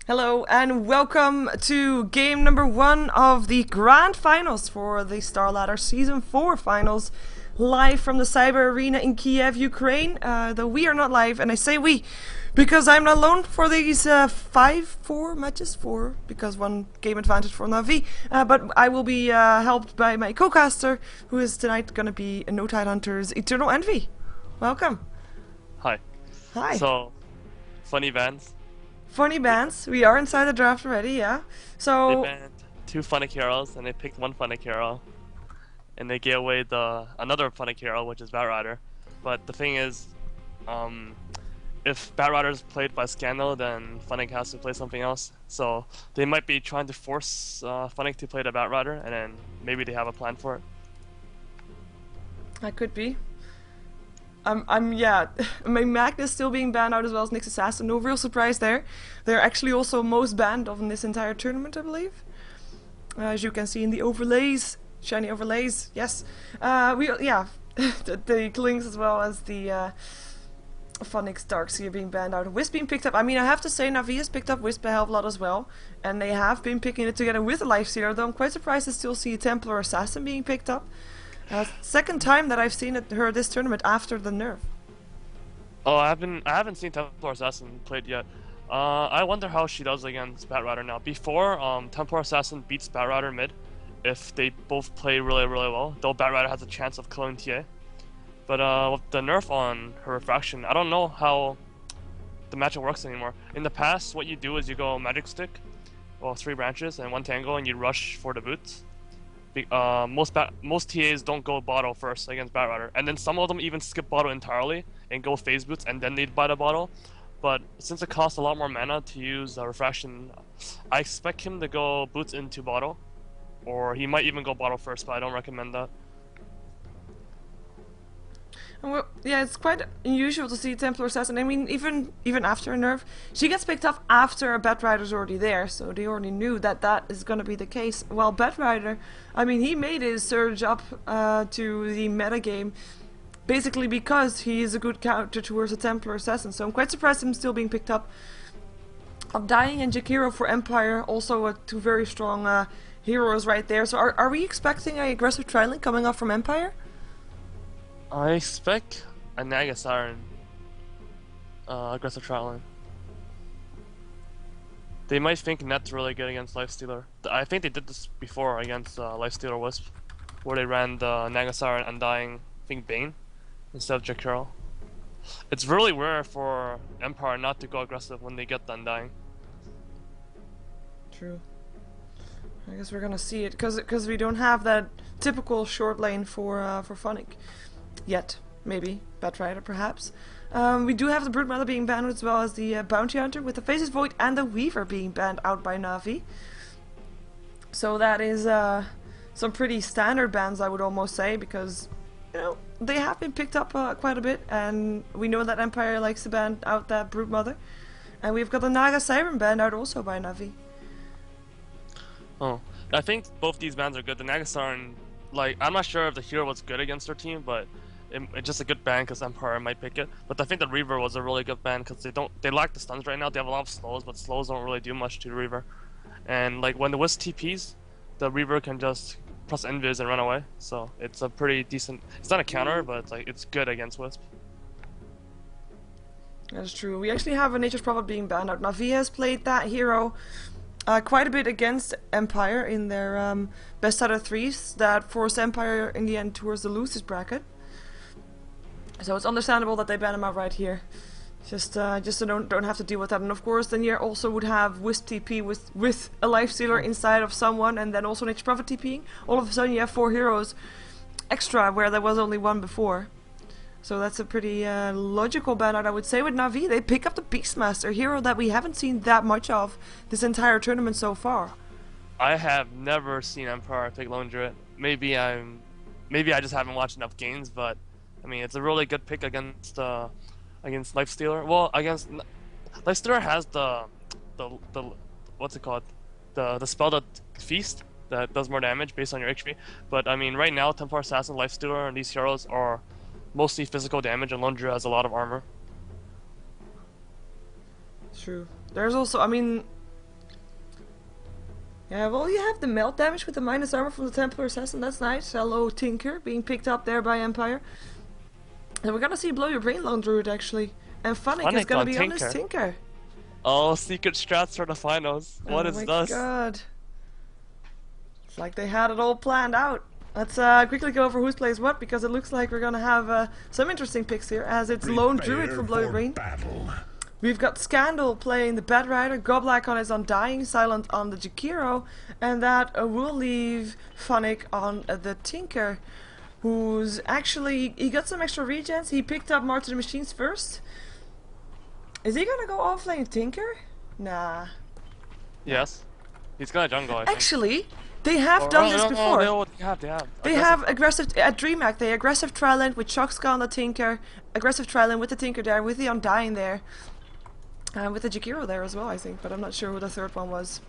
Hello and welcome to game number 1 of the grand finals for the StarLadder Season 4 finals, live from the Cyber Arena in Kiev, Ukraine. Though we are not live, and I say we because I'm not alone for these 4 matches, 4 because one game advantage for Navi. But I will be helped by my co-caster, who is tonight going to be No Tide Hunter's EternalEnvy. Welcome. Hi. Hi. So, funny bands. Funny bands. We are inside the draft already, yeah. They So banned 2 Funnick Heroes and they picked 1 Funnick Hero. And they gave away another Funnick Hero, which is Batrider. But the thing is, if Batrider is played by Scandal, then Funnick has to play something else. So they might be trying to force Funnick to play the Batrider, and then maybe they have a plan for it. that could be. Yeah, my Magnus still being banned out as well as Nyx Assassin. No real surprise there. They're actually also most banned of in this entire tournament, I believe. As you can see in the overlays, shiny overlays. Yes, the Klings as well as the Funnick's Darkseer being banned out. Wisp being picked up. I mean, I have to say Navi has picked up Wisp a hell of a lot as well, and they have been picking it together with a Lifestealer. Though I'm quite surprised to still see a Templar Assassin being picked up. Second time that I've seen her this tournament after the nerf. Oh, I haven't seen Templar Assassin played yet. I wonder how she does against Batrider now. Before, Templar Assassin beats Batrider mid if they both play really well. Though Batrider has a chance of killing TA. But with the nerf on her refraction, I don't know how the matchup works anymore. In the past, what you do is you go Magic Stick, well, 3 branches and 1 Tango, and you rush for the boots. Most TAs don't go bottle first against Batrider, and then some of them even skip bottle entirely and go phase boots and then they'd buy the bottle. But since it costs a lot more mana to use refraction, I expect him to go boots into bottle, or he might even go bottle first, but I don't recommend that. Well, yeah, it's quite unusual to see Templar Assassin. I mean, even after a nerf, she gets picked up after a Batrider's already there, so they already knew that that is going to be the case. While Batrider, I mean, he made his surge up to the metagame basically because he is a good counter towards a Templar Assassin, so I'm quite surprised him still being picked up. Dying and Jakiro for Empire, also 2 very strong heroes right there. So are we expecting an aggressive trialing coming up from Empire? I expect a Nagasiren aggressive trialing. They might think Net's really good against Lifestealer. I think they did this before against Lifestealer Wisp, where they ran the Nagasiren Undying, I think Bane, instead of Jakiro. It's really rare for Empire not to go aggressive when they get the Undying. True. I guess we're gonna see it because we don't have that typical short lane for Funnick yet. Maybe Batrider perhaps. We do have the Brute Mother being banned as well as the Bounty Hunter, with the Faces Void and the Weaver being banned out by Navi. So that is some pretty standard bans, I would almost say, because you know they have been picked up quite a bit, and we know that Empire likes to ban out that Brute Mother, and we've got the Naga Siren banned out also by Navi. Oh, I think both these bans are good. The Nagasiren, like, I'm not sure if the hero was good against their team, but it's just a good ban because Empire might pick it. But I think the Reaver was a really good ban because they lack the stuns right now. They have a lot of slows, but slows don't really do much to the Reaver. And like when the Wisp TPs, the Reaver can just press invis and run away. So it's a pretty decent. It's not a counter, but it's good against Wisp. That's true. We actually have a Nature's Prophet being banned out. Navi has played that hero quite a bit against Empire in their best out of 3s that forced Empire in the end towards the losers bracket. So it's understandable that they ban him out right here. Just so don't have to deal with that. And of course, then you also would have Wisp TP with a Lifestealer inside of someone, and then also Nature's Prophet TPing. All of a sudden you have 4 heroes extra where there was only 1 before. So that's a pretty logical ban out, I would say, with Navi. They pick up the Beastmaster, hero that we haven't seen that much of this entire tournament so far. I have never seen Empire pick Lone Druid. Maybe I just haven't watched enough games, but I mean it's a really good pick against Lifestealer. Well, against Lifestealer has the what's it called? The spell that Feast that does more damage based on your HP. But I mean right now Templar Assassin, Lifestealer, and these heroes are mostly physical damage, and Lone Druid has a lot of armor. True. There's also, I mean, Yeah, well, you have the melt damage with the minus armor from the Templar Assassin. That's nice. Hello, Tinker, being picked up there by Empire. And we're gonna see Blow Your Brain Lone Druid actually. And Funnick is gonna be on this Tinker. Oh, secret strats for the finals. What is this? this? Oh my god. It's like they had it all planned out. Let's quickly go over who plays what, because it looks like we're gonna have some interesting picks here, as it's Lone Druid for Blow Your Brain. We've got Scandal playing the Bad Rider, Goblak on his Undying, Silent on the Jakiro, and that will leave Funnick on the Tinker, who's actually, he got some extra regens. He picked up March of the Machines first. Is he gonna go offlane Tinker? Nah. Yes. He's gonna jungle, I think. Actually, they have done this before. They have aggressive, at DreamHack, they aggressive Triland with Shockskull on the Tinker, aggressive Triland with the Tinker there, with the Undying there. With the Jakiro there as well, I think, but I'm not sure who the third one was.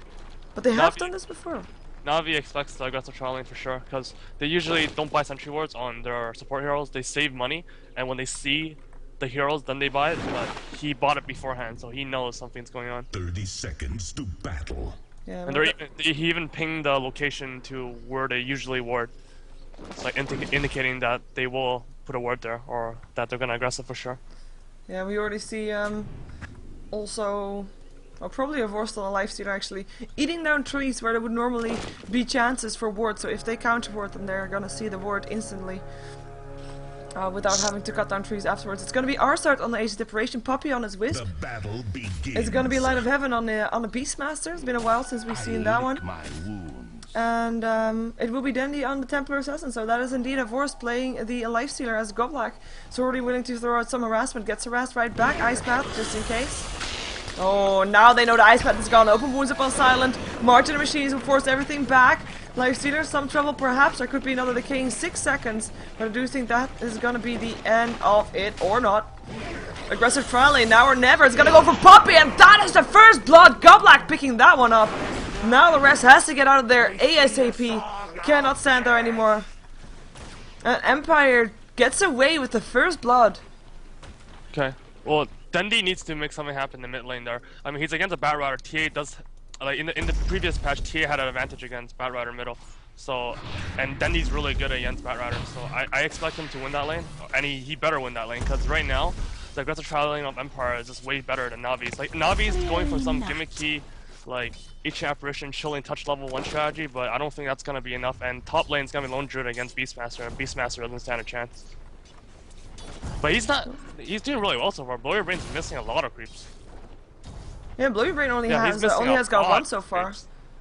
But they have done this before. Navi expects the aggressive trialing for sure, because they usually don't buy sentry wards on their support heroes. They save money, and when they see the heroes, then they buy it. But he bought it beforehand, so he knows something's going on. 30 seconds to battle. Yeah, and he even pinged the location to where they usually ward. It's like indicating that they will put a ward there, or that they're gonna aggressive for sure. Yeah, we already see also, well, probably a Vorstal and a Lifestealer actually, eating down trees where there would normally be chances for ward, so if they counter ward them, they're gonna see the ward instantly. Without having to cut down trees afterwards. It's gonna be Arsart on the Age of Deprivation, Poppy on his Wisp. The battle begins. It's gonna be Light of Heaven on the Beastmaster. It's been a while since we've seen that one. And it will be Dandy on the Templar Assassin, so that is indeed a Vorst playing the Lifestealer as Goblak. So already willing to throw out some harassment, gets harassed right back, Ice Path just in case. Oh, now they know the Ice Path is gone. Open wounds up on Silent. March of the Machines will force everything back. Lifestealer, some trouble perhaps. There could be another decay in 6 seconds. But I do think that is going to be the end of it, or not. Aggressive trialing, now or never. It's going to go for Poppy, and that is the first blood. Goblak picking that one up. Now the rest has to get out of there ASAP. Cannot stand there anymore. And Empire gets away with the first blood. Okay. Well, Dundee needs to make something happen in the mid lane there. I mean, he's against a Bat Rider. TA does, like in the previous patch, TA had an advantage against Bat Rider middle. So, and Dundee's really good against Bat Rider. So I expect him to win that lane, and he better win that lane, because right now the aggressive trialing of Empire is just way better than Navi's. Like Navi's going for some gimmicky, like Ancient Apparition, chilling touch level 1 strategy, but I don't think that's gonna be enough. And top lane's gonna be Lone Druid against Beastmaster, and Beastmaster doesn't stand a chance. But he's doing really well so far. Blow Your Brain's missing a lot of creeps. Yeah, Blow Your Brain only has got one so far.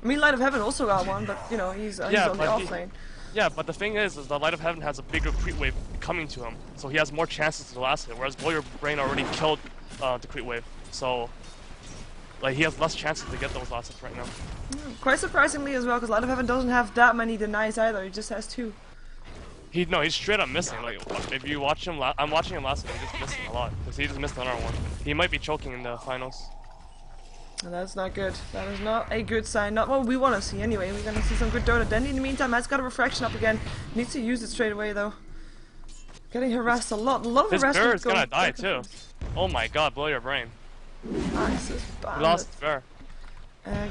I mean, Light of Heaven also got one, but you know, he's on the off lane. Yeah, but the thing is the Light of Heaven has a bigger creep wave coming to him, so he has more chances to last it, whereas Blow Your Brain already killed the creep wave, so like he has less chances to get those last hits right now. Quite surprisingly as well, because Light of Heaven doesn't have that many denies either, he just has 2. He's straight up missing. Like if you watch him, I'm watching him last game. He's just missing a lot because he just missed another one. He might be choking in the finals. And that's not good. That is not a good sign. Not what we want to see anyway. We're gonna see some good Dota. Dandy in the meantime has got a refraction up again. Needs to use it straight away though. Getting harassed a lot. A lot of harassment. This bear is gonna die too. Oh my god! Blow Your Brain. Nice. He lost his bear.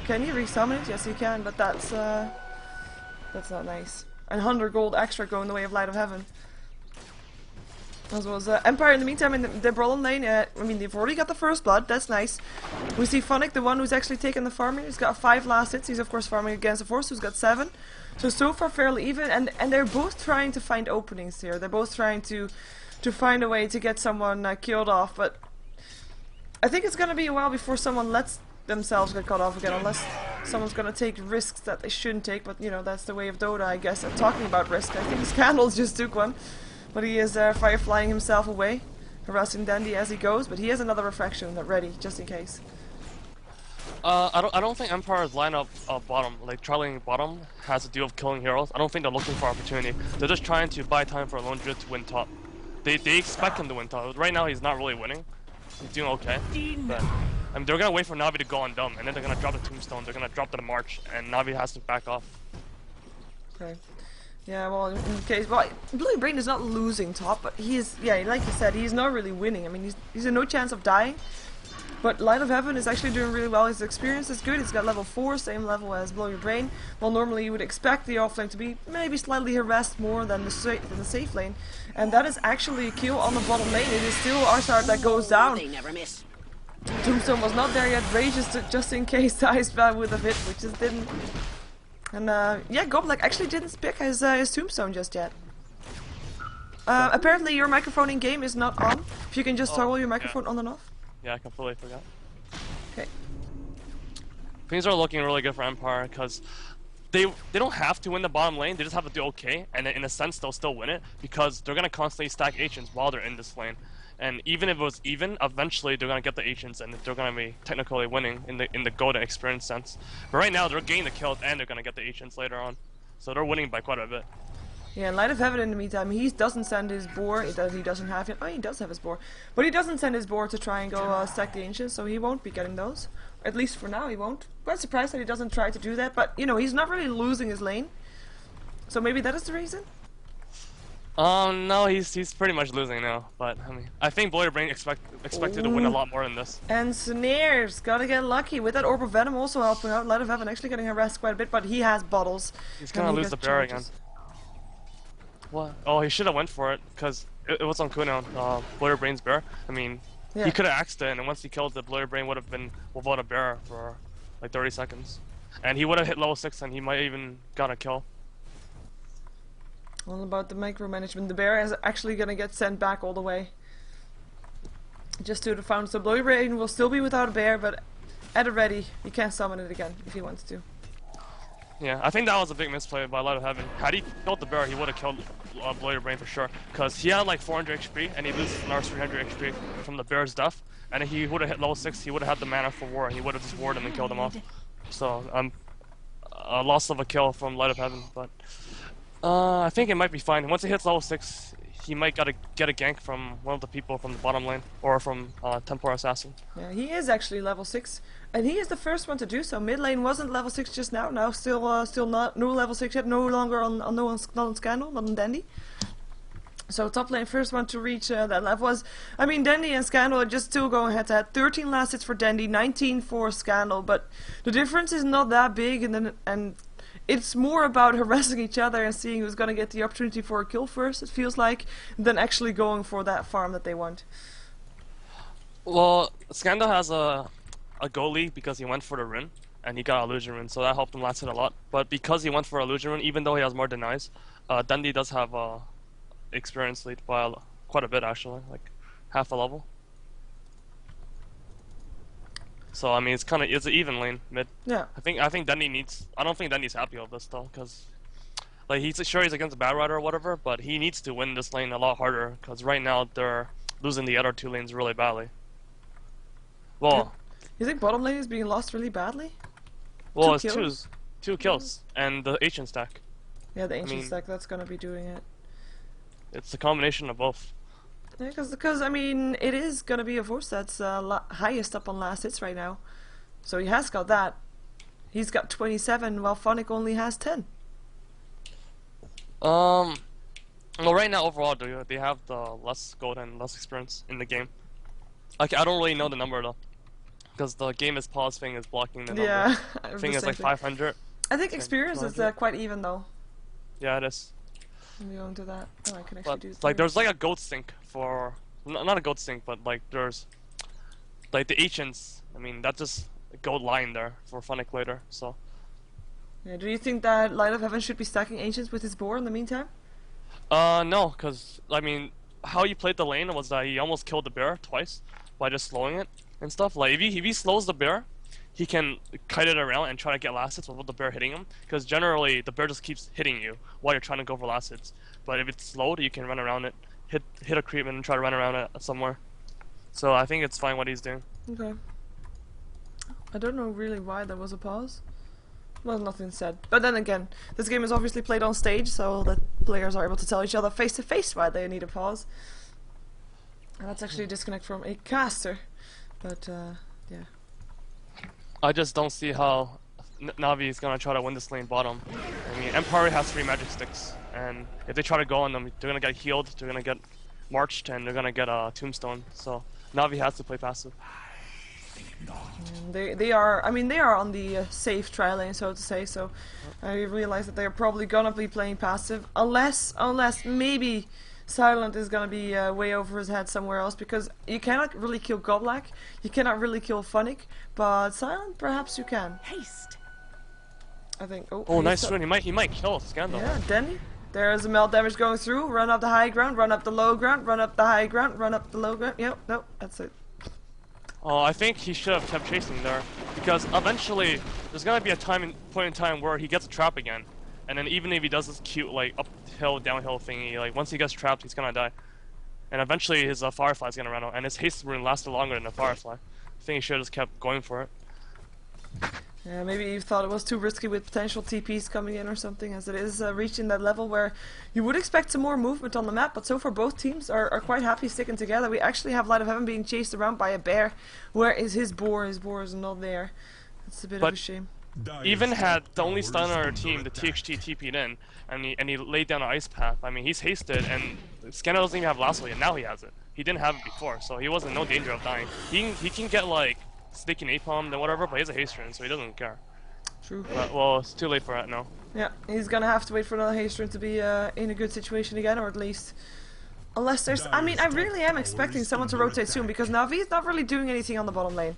Can you resummon it? Yes, you can. But that's not nice. And 100 gold extra going the way of Light of Heaven. As well as Empire in the meantime in the Brawlhalla lane. I mean, they've already got the first blood. That's nice. We see Funnick, the one who's actually taken the farming. He's got 5 last hits. He's of course farming against the Force, who's got 7. So far fairly even. And they're both trying to find openings here. They're both trying to find a way to get someone killed off. But I think it's gonna be a while before someone lets themselves get cut off again, unless someone's gonna take risks that they shouldn't take. But you know, that's the way of Dota, I guess. And talking about risk, I think Scandals just took one, but he is fireflying himself away, harassing Dandy as he goes. But he has another refraction ready just in case. I don't think Empire's lineup bottom, like trailing bottom, has to do with killing heroes. I don't think they're looking for opportunity. They're just trying to buy time for Lone Druid to win top. They expect him to win top. Right now he's not really winning. He's doing okay. But I mean, they're gonna wait for Navi to go on dumb, and then they're gonna drop the tombstone. They're gonna drop the march, and Navi has to back off. Okay. Yeah, well, in case, well, Blow Your Brain is not losing top, but he is, yeah, like you said, he's not really winning. I mean, he's in no chance of dying. But Light of Heaven is actually doing really well. His experience is good. He's got level 4, same level as Blow Your Brain. Well, normally you would expect the off lane to be maybe slightly harassed more than the safe lane. And that is actually a kill on the bottom lane. It is still Arthur that goes down. They never miss. Tombstone was not there yet. Rage just in case Ice Bat would have hit, which just didn't. And yeah, Goblek actually didn't pick his Tombstone just yet. Apparently your microphone in game is not on. If you can just toggle your microphone on and off. Yeah, I completely forgot. Okay. Things are looking really good for Empire because they don't have to win the bottom lane. They just have to do okay, and in a sense they'll still win it because they're gonna constantly stack Ancients while they're in this lane. And even if it was even, eventually they're gonna get the Ancients and they're gonna be technically winning in the golden experience sense. But right now they're getting the kills and they're gonna get the Ancients later on, so they're winning by quite a bit. Yeah, Light of Heaven in the meantime, he doesn't send his boar. He doesn't have it. Oh, he does have his boar, but he doesn't send his boar to try and go stack the Ancients, so he won't be getting those. At least for now, he won't. Quite surprised that he doesn't try to do that, but you know, he's not really losing his lane, so maybe that is the reason. No, he's pretty much losing now. But I mean, I think Blow Your Brain expected to win a lot more than this. And Snares gotta get lucky with that Orb of Venom also helping out. Light of Heaven actually getting harassed quite a bit, but he has bottles. He's gonna lose the bear again. What? Oh, he should have went for it because it was on cooldown. Blow Your Brain's bear. I mean, he could have axed it, and once he killed it, Blow Your Brain would have been without a bear for like 30 seconds, and he would have hit level 6, and he might even got a kill. All about the micromanagement. The bear is actually gonna get sent back all the way. Just to the fountain. So Blow Your Brain will still be without a bear, but at a ready, he can summon it again if he wants to. Yeah, I think that was a big misplay by Light of Heaven. Had he killed the bear, he would have killed Blow Your Brain for sure. Because he had like 400 HP, and he loses another 300 HP from the bear's death. And if he would have hit level 6, he would have had the mana for war, and he would have just warred him and killed him off. So, a loss of a kill from Light of Heaven, but I think it might be fine. Once he hits level 6, he might get a gank from one of the people from the bottom lane, or from Templar Assassin. Yeah, he is actually level 6, and he is the first one to do so. Mid lane wasn't level 6 just now. Now still not no level 6 yet. No longer not on Scandal, not on Dandy. So top lane first one to reach that level was, I mean, Dandy and Scandal are just still going head to head. 13 last hits for Dandy, 19 for Scandal, but the difference is not that big, and it's more about harassing each other and seeing who's gonna get the opportunity for a kill first, it feels like, than actually going for that farm that they want. Well, Scandal has a goalie because he went for the rune, and he got Illusion Rune, so that helped him last hit a lot. But because he went for Illusion Rune, even though he has more denies, Dandy does have experience lead by quite a bit actually, like half a level. So I mean, it's an even lane mid. Yeah. I think Dandy needs. I don't think Dandy's happy with this though, because like he's against a Bad Rider or whatever, but he needs to win this lane a lot harder, because right now they're losing the other two lanes really badly. Well, you think bottom lane is being lost really badly? Well, it's two kills and the Ancient stack. Yeah, the Ancient stack, that's gonna be doing it. It's a combination of both. Yeah, because I mean, it is gonna be a force that's highest up on last hits right now. So he has got that. He's got 27, while Phonic only has 10. Well, right now overall they have the less gold and less experience in the game. Like, I don't really know the number though, because the game is paused thing is blocking the number. Yeah, I think it's like 500. I think experience is quite even though. Yeah, it is. Let me go into that. Oh, I can actually do. Like, there's like a gold sync for not a gold sync, but like there's like the Ancients. I mean, that's just a gold line there for Phonic later. So. Yeah, do you think that Light of Heaven should be stacking Ancients with his boar in the meantime? No, because I mean, how he played the lane was that he almost killed the bear twice by just slowing it and stuff. Like if he slows the bear, he can kite it around and try to get last hits without the bear hitting him. Because generally the bear just keeps hitting you while you're trying to go for last hits. But if it's slowed, you can run around it, hit a creep and try to run around it somewhere. So I think it's fine what he's doing. Okay. I don't know really why there was a pause. Well, nothing said. But then again, this game is obviously played on stage, so that players are able to tell each other face to face why they need a pause. And that's actually a disconnect from a caster. But, yeah. I just don't see how Navi is gonna try to win this lane bottom. I mean, Empire has 3 magic sticks, and if they try to go on them, they're gonna get healed, they're gonna get marched, and they're gonna get a tombstone. So Navi has to play passive. They are, I mean, they are on the safe tri lane, so to say. So I realize that they are probably gonna be playing passive, unless maybe Silent is gonna be way over his head somewhere else, because you cannot really kill Godlack, you cannot really kill Funnick, but Silent perhaps you can. Haste. I think. Oh, nice run. He might kill Scandal. Yeah, Denny. There's a melt damage going through. Run up the high ground, run up the low ground, run up the high ground, run up the low ground. Yep, nope, that's it. Oh, I think he should have kept chasing there, because eventually there's gonna be a point in time where he gets a trap again, and then even if he does this cute like uphill downhill thingy, like once he gets trapped, he's gonna die, and eventually his Firefly's gonna run out, and his haste rune lasted longer than the Firefly. I think he should have just kept going for it. Yeah, maybe you thought it was too risky with potential TPs coming in or something, as it is reaching that level where you would expect some more movement on the map, but so far both teams are quite happy sticking together. We actually have Light of Heaven being chased around by a bear. Where is his boar? His boar is not there. It's a bit of a shame. Even had the only stun on our team, the THT TP'd in, and he laid down an ice path. I mean, he's hasted, and Scandal doesn't even have lasso yet. Now he has it. He didn't have it before, so he was in no danger of dying. He can get like sticky napalm and whatever, but he has a haste rune, so he doesn't care. True. But, well, it's too late for that now. Yeah, he's gonna have to wait for another haste rune to be in a good situation again, or at least... Unless there's... I mean, I really am expecting someone to rotate soon, because Navi is not really doing anything on the bottom lane.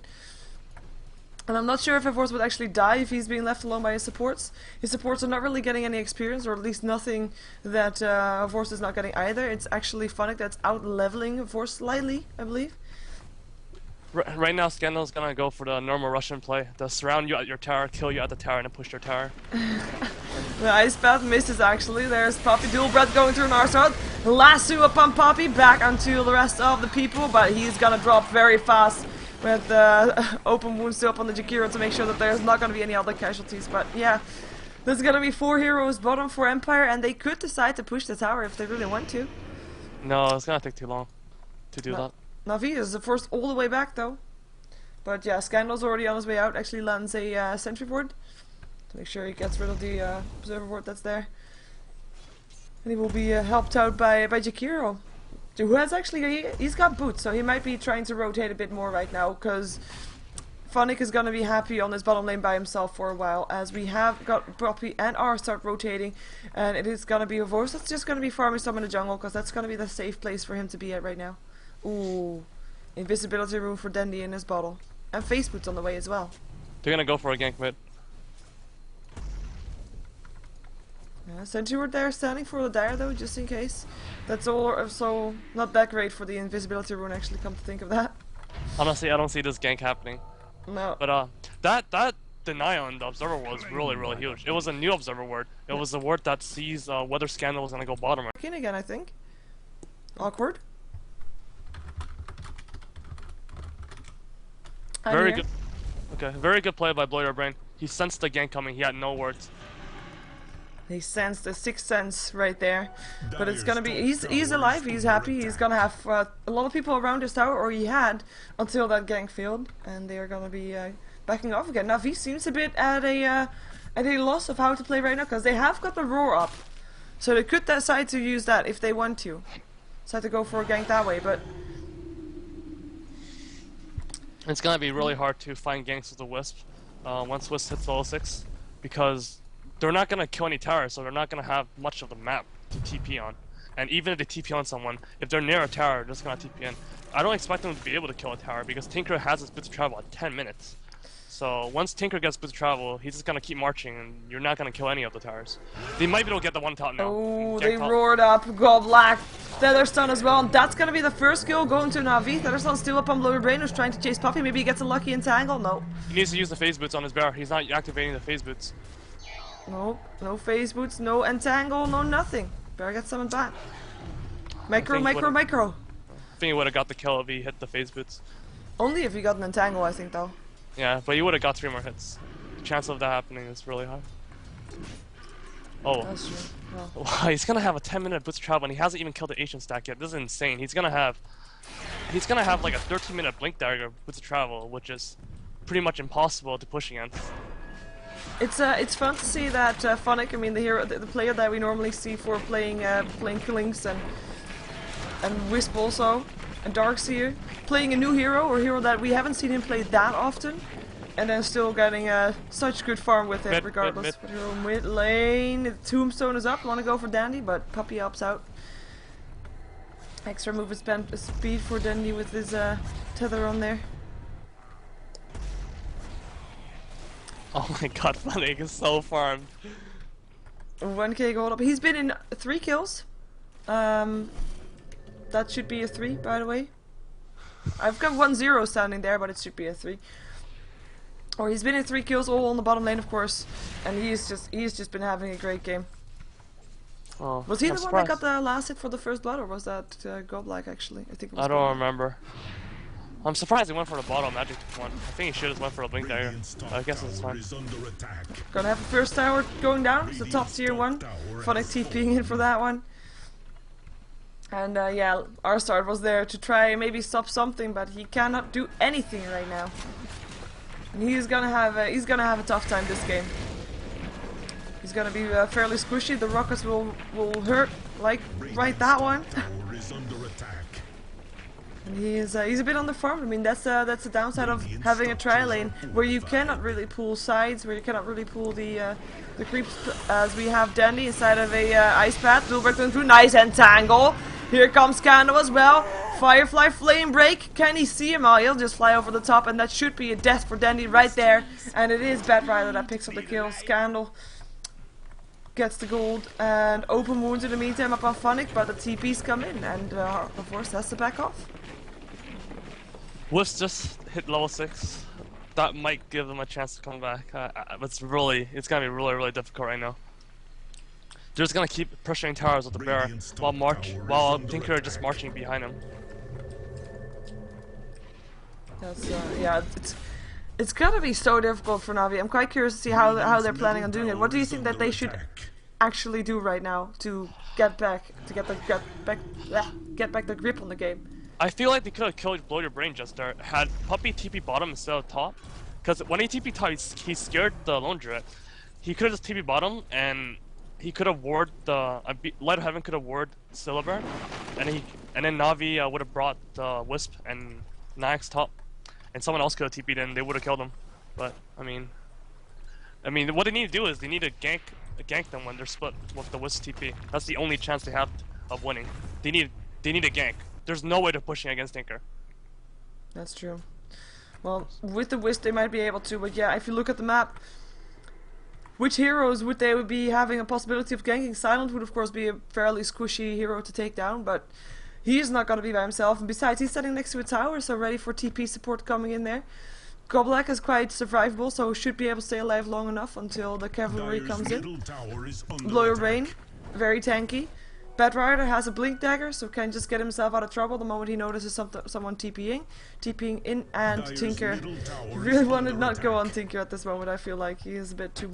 And I'm not sure if Force would actually die if he's being left alone by his supports. His supports are not really getting any experience, or at least nothing that Force is not getting either. It's actually Funnick that's out-leveling Force slightly, I believe. Right now, Scandal's gonna go for the normal Russian play. They'll surround you at your tower, kill you at the tower, and then push your tower. The ice path misses actually. There's Poppy dual breath going through Narstad. Lasso upon Poppy, back onto the rest of the people, but he's gonna drop very fast with open wounds still up on the Jakiro to make sure that there's not gonna be any other casualties. But yeah, there's gonna be 4 heroes bottom for Empire, and they could decide to push the tower if they really want to. No, it's gonna take too long to do that. Navi is the first all the way back though. But yeah, Scandal's already on his way out. Actually lands a sentry board to make sure he gets rid of the observer board that's there. And he will be helped out by Jakiro, who has actually, he's got boots, so he might be trying to rotate a bit more right now, because Funnick is going to be happy on this bottom lane by himself for a while, as we have got Poppy and R start rotating, and it is going to be a Vorse that's just going to be farming some in the jungle, because that's going to be the safe place for him to be at right now. Ooh, invisibility room for Dendy in his bottle. And face boots on the way as well. They're gonna go for a gank mid. Yeah, sentry ward there standing for the Dire though, just in case. That's all, so not that great for the invisibility rune actually, come to think of that. Honestly, I don't see this gank happening. No. But that deny on the observer was really huge. It was a new observer ward. It was a ward that sees whether Scandal was gonna go bottom or In again, I think. Awkward. Very good. Okay, very good play by Bloyer Brain. He sensed the gank coming. He had no words. He sensed the 6th sense right there. But it's gonna be, he's alive, he's happy, he's gonna have a lot of people around his tower, or he had, until that gank failed, and they are gonna be backing off again. Navi seems a bit at a loss of how to play right now, because they have got the roar up. So they could decide to use that if they want to. Decide to go for a gank that way, but... It's gonna be really hard to find ganks with the Wisp once Wisp hits level 6, because they're not gonna kill any towers, so they're not gonna have much of the map to TP on. And even if they TP on someone, if they're near a tower, they're just gonna TP in. I don't expect them to be able to kill a tower, because Tinker has his boots of travel at 10 minutes. So once Tinker gets boots of travel, he's just gonna keep marching, and you're not gonna kill any of the towers. They might be able to get the one top now. Oh, they roared up. Godlack. Tetherstone as well, and that's gonna be the first kill going to Navi. Tetherstone's still up on Blower Brain, who's trying to chase Puppy. Maybe he gets a lucky entangle. No. He needs to use the phase boots on his bear. He's not activating the phase boots. No, no phase boots, no entangle, no nothing. Bear gets summoned back. Micro. I think he would have got the kill if he hit the phase boots. Only if he got an entangle, I think, though. Yeah, but he would have got 3 more hits. The chance of that happening is really high. Oh. That's true. Well. He's gonna have a 10-minute boots travel, and he hasn't even killed the Asian stack yet. This is insane. He's gonna have like a 13-minute blink dagger boots travel, which is pretty much impossible to push against. It's fun to see that Funnick, I mean the player that we normally see for playing Killings and Wisp also, and Darkseer, playing a new hero, or a hero that we haven't seen him play that often, and then still getting such good farm with it, regardless. But hero mid lane, the tombstone is up. Want to go for Dandy, but Puppy helps out. Extra movement speed for Dandy with his tether on there. Oh my god, Funny is so farmed. 1k gold up. He's been in 3 kills. That should be a 3, by the way. I've got 1-0 standing there, but it should be a 3. Or he's been in 3 kills, all on the bottom lane, of course, and he's just been having a great game. Oh, was he the one that got the last hit for the first blood, or was that Godlike actually? I think it was. I don't remember. I'm surprised he went for the bottle magic one. I think he should have went for a blink dagger. I guess it's fine. Gonna have a first tower going down. It's the top tier one. Funny TPing in for that one. And yeah, our start was there to try and maybe stop something, but he cannot do anything right now. And he's gonna have a tough time this game. He's gonna be fairly squishy. The rockets will hurt, like right that one. And he's a bit on the farm. I mean, that's the downside of having a tri lane where you cannot really pull sides, where you cannot really pull the creeps, as we have Dandy inside of a ice path. Dulbert going through, nice entangle. Here comes Candle as well. Firefly flame break. Can he see him? Oh, he'll just fly over the top, and that should be a death for Dandy right there. And it is Batrider that picks up the kill. Scandal gets the gold, and open wounds in the meantime upon Funnick, but the TPs come in, and of course has to back off. Wisp just hit level 6. That might give them a chance to come back. It's gonna be really difficult right now. They're just gonna keep pressuring towers with the bear while Tinker just marching behind him. That's yeah, it's gonna be so difficult for Navi. I'm quite curious to see how they're planning on doing it. What do you think that they should actually do right now to get back the grip on the game? I feel like they could have killed Blow Your Brain just there. Had Puppy TP bottom instead of top. Because when he TP top, he scared the Lone Druid. He could have just TP bottom, and he could have ward the... Light of Heaven could have ward Silver, and then Navi would have brought the Wisp and Nax top. And someone else could have TP'd in, they would have killed him. But, I mean, what they need to do is they need to gank them when they're split with the Wisp TP. That's the only chance they have of winning. They need a gank. There's no way to pushing against Tinker. That's true. Well, with the Wisp they might be able to, but yeah, if you look at the map, which heroes would they be having a possibility of ganking? Silent would of course be a fairly squishy hero to take down, but he's not gonna be by himself, and besides he's sitting next to a tower, so ready for TP support coming in there. Goblak is quite survivable, so should be able to stay alive long enough until the cavalry comes in. Blow Your Brain, very tanky. Batrider has a blink dagger, so can just get himself out of trouble the moment he notices someone TPing in, and Tinker really wanted not go on Tinker at this moment. I feel like he is a bit too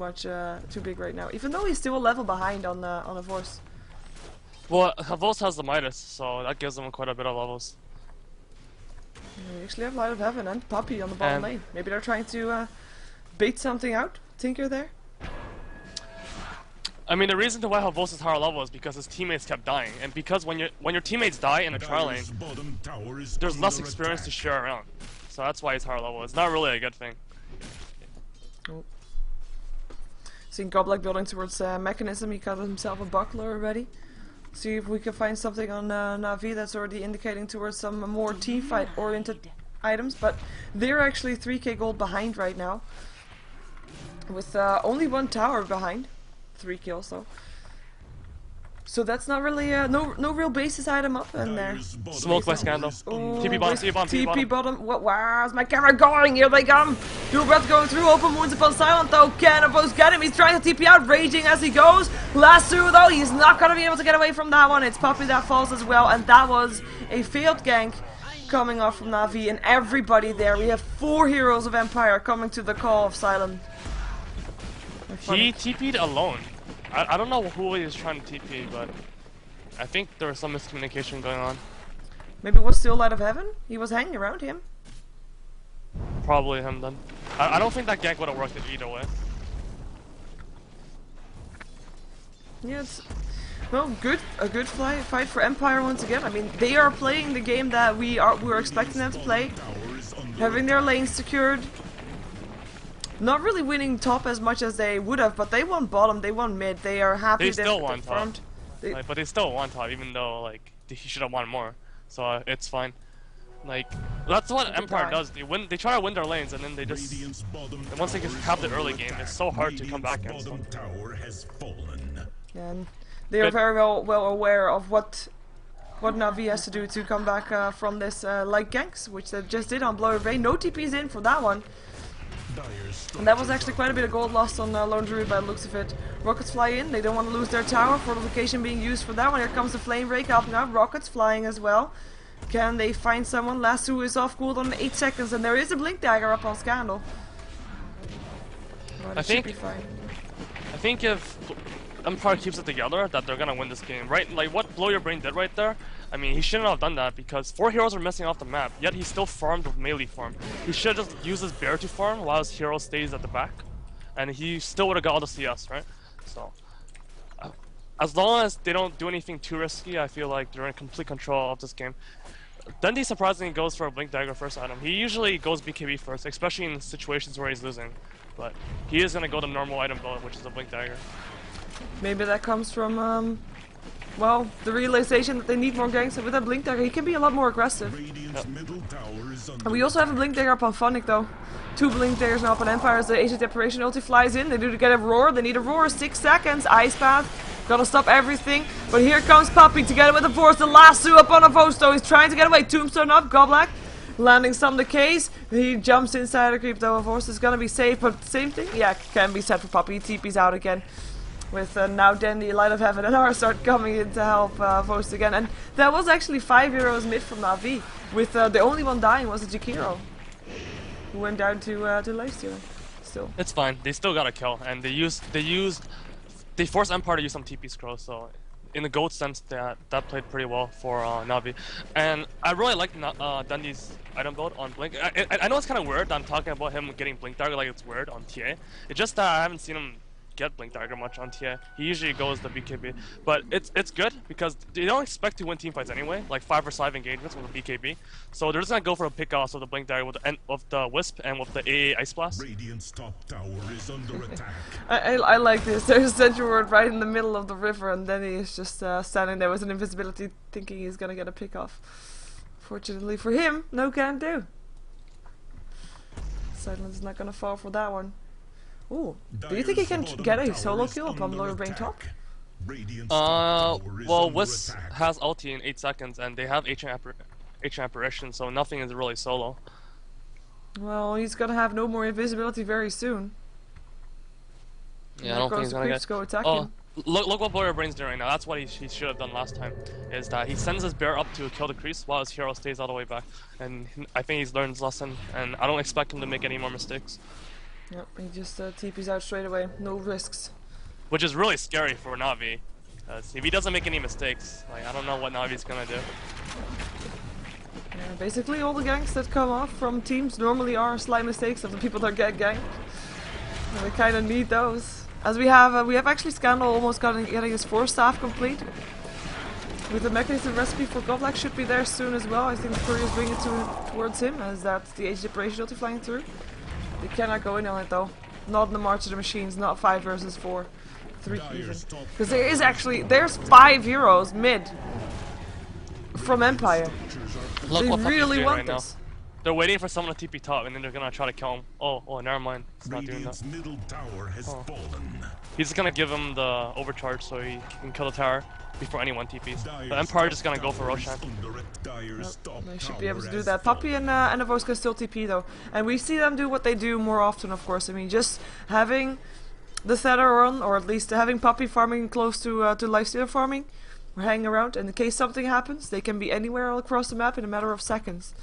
big right now, even though he's still a level behind on a Vorse. Well, Vorse has the Midas, so that gives them quite a bit of levels. We actually have Light of Heaven and Puppy on the bottom lane. Maybe they're trying to bait something out. Tinker there. I mean, the reason to why Vorse is higher level is because his teammates kept dying, and because when your teammates die in a tri lane, there's less experience to share around. So that's why he's higher level. It's not really a good thing. Oh. Seeing Goblak building towards Mechanism, he got himself a buckler already. See if we can find something on Navi that's already indicating towards some more teamfight oriented items, but they're actually 3k gold behind right now, with only 1 tower behind. 3 kills though. So that's not really no real basis item up in there. Smoke by Scandal. Oh, TP bottom, TP bottom. Where's my camera going? Here they come. Dubrat's going through. Open wounds upon Silent though. Cannibals get him. He's trying to TP out, raging as he goes. Lasso though, he's not gonna be able to get away from that one. It's Puppy that falls as well, and that was a failed gank coming off from Navi and everybody there. We have 4 heroes of Empire coming to the call of Silent. He TP'd alone. I don't know who he was trying to TP, but I think there was some miscommunication going on. Maybe it was still Light of Heaven? He was hanging around him. Probably him then. I don't think that gank would have worked either way. Yeah, Well, a good fight for Empire once again. I mean, they are playing the game that we were expecting them to play, having their lanes secured. Not really winning top as much as they would have, but they won bottom, they won mid. They are happy. They still won top. Farmed. But they still won top, even though like he should have won more. So it's fine. Like that's what Empire does. They win. They try to win their lanes, and then they just. And once they have the early game, it's so hard to come back against them. And they are very well aware of what Navi has to do to come back from this like ganks, which they just did on Blower Bay. No TPs in for that one. And that was actually quite a bit of gold lost on Lone Druid by the looks of it. Rockets fly in, they don't want to lose their tower. Fortification being used for that one. Here comes the Flame Break up now. Rockets flying as well. Can they find someone? Lasso is off cooldown in 8 seconds, and there is a Blink Dagger up on Scandal. But it should be fine. I think if Empire keeps it together, that they're gonna win this game, right? Like what Blow Your Brain did right there. I mean, he shouldn't have done that because 4 heroes are missing off the map. Yet he still farmed with melee farm. He should just use his bear to farm while his hero stays at the back, and he still would have got all the CS, right? So, as long as they don't do anything too risky, I feel like they're in complete control of this game. Dundee surprisingly goes for a Blink Dagger first item. He usually goes BKB first, especially in situations where he's losing. But he is gonna go the normal item build, which is a Blink Dagger. Maybe that comes from well, the realization that they need more ganks, and with that Blink Dagger he can be a lot more aggressive. Yep. And we also have a Blink Dagger up on Funnick though. 2 Blink Daggers now up on Empire as the Age of Desperation ulti flies in. They do get a roar, they need a roar, 6 seconds, Ice Path, gotta stop everything. But here comes Puppy together with the Force, the lasso up on a Vosto, he's trying to get away, Tombstone up, Goblak. Landing some decays, he jumps inside the creep though, Force is gonna be safe, but same thing, yeah, can be said for Puppy, TP's out again. With now Dandy, Light of Heaven and Arsart coming in to help Vost again. And that was actually 5 heroes mid from Navi, with the only one dying was a Jakiro, who went down to lifestealing. Still. It's fine, they still got a kill, and they forced Empire to use some TP scroll, so in the GOAT sense that played pretty well for Navi. And I really like Dundee's item build on Blink. I know it's kind of weird that I'm talking about him getting Blink Dagger like it's weird on TA. It's just that I haven't seen him get Blink Dagger much on TA. He usually goes the BKB, but it's good because they don't expect to win team fights anyway, like 5 versus 5 engagements with a BKB. So they're just gonna go for a pick off of the Blink Dagger with the Wisp and with the AA Ice Blast. Radiant's top tower is under attack. I like this. There's a Sentry Ward right in the middle of the river, and then he is just standing there with an invisibility, thinking he's gonna get a pick off. Fortunately for him, no can do. Silence is not gonna fall for that one. Ooh, do you think he can get a solo kill upon Lower Brain top? Well, Wisp has ulti in 8 seconds, and they have Ancient Apparition, so nothing is really solo. Well, he's gonna have no more invisibility very soon. Yeah, I don't think he's gonna get. Go attack Oh, him. look what Blur Brain's doing right now. That's what he should have done last time. Is that he sends his bear up to kill the crease while his hero stays all the way back. And I think he's learned his lesson, and I don't expect him to make any more mistakes. Yep, he just TP's out straight away, no risks. Which is really scary for Navi, because if he doesn't make any mistakes, like I don't know what Navi's gonna do. Yeah, basically all the ganks that come off from teams normally are slight mistakes of the people that get ganked. And we kind of need those. As we have actually Scandal almost getting his 4 staff complete. With the mechanism recipe for Goblak should be there soon as well. I think the couriers bring it towards him, as that's the Age of Desperation ulti flying through. They cannot go in on it though. Not in the March of the Machines, not 5 versus 4. 3 even. Because there's 5 heroes mid from Empire. Look they what really want right this. Now. They're waiting for someone to TP top, and then they're gonna try to kill him. Oh, never mind. He's not doing that. Middle tower has fallen. He's just gonna give him the overcharge so he can kill the tower before anyone TPs. The Empire just gonna go for Roshan. They should be able to do that. Puppy and Avos can still TP though. And we see them do what they do more often, of course. I mean, just having the Theta on, or at least having Puppy farming close to lifesteal farming, or hanging around, and in case something happens, they can be anywhere all across the map in a matter of seconds.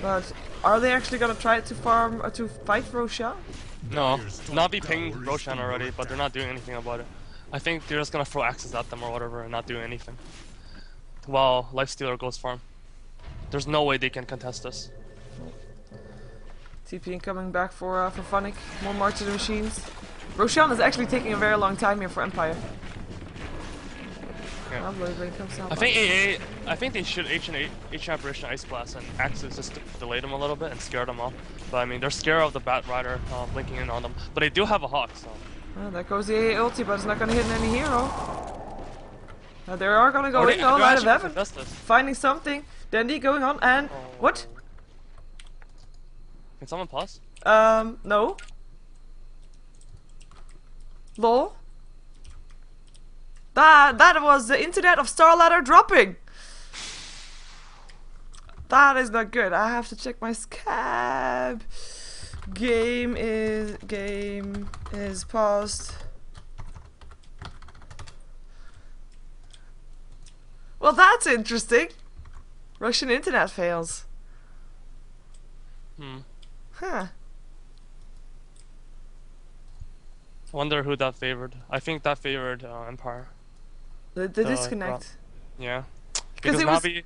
But are they actually gonna try to fight Roshan? No, Navi pinged Roshan already, but they're not doing anything about it. I think they're just gonna throw axes at them or whatever and not do anything. While Lifestealer goes farm. There's no way they can contest this. TP coming back for Funnick. More March of the Machines. Roshan is actually taking a very long time here for Empire. Yeah. Blink comes out. I think AA. I think they should H Apparition Ice Blast and Axis just to delay them a little bit and scare them off. But I mean, they're scared of the Bat Rider blinking in on them. But they do have a Hawk, so. Oh, there goes the AA ulti, but it's not gonna hit any hero. They are gonna go in though, Light of Heaven. Finding something. Dandy going on and what? Can someone pause? No. Lol. That was the internet of StarLadder dropping. That is not good. I have to check my scab. Game is paused. Well, that's interesting. Russian internet fails. Huh. I wonder who that favored. I think that favored Empire. The disconnect. Yeah. Because Navi,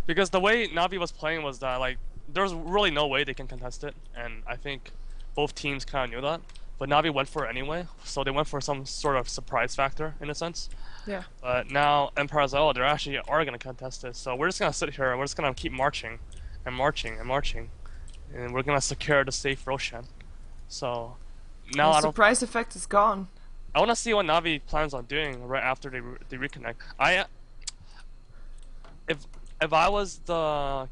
because the way Navi was playing was that like there's really no way they can contest it, and I think both teams kind of knew that. But Navi went for it anyway, so they went for some sort of surprise factor in a sense. Yeah. But now Empire's like, oh, they actually are gonna contest this, so we're just gonna sit here and we're just gonna keep marching, and marching and marching, and we're gonna secure the safe Roshan. So now the surprise effect is gone. I want to see what Navi plans on doing right after they reconnect. If I was the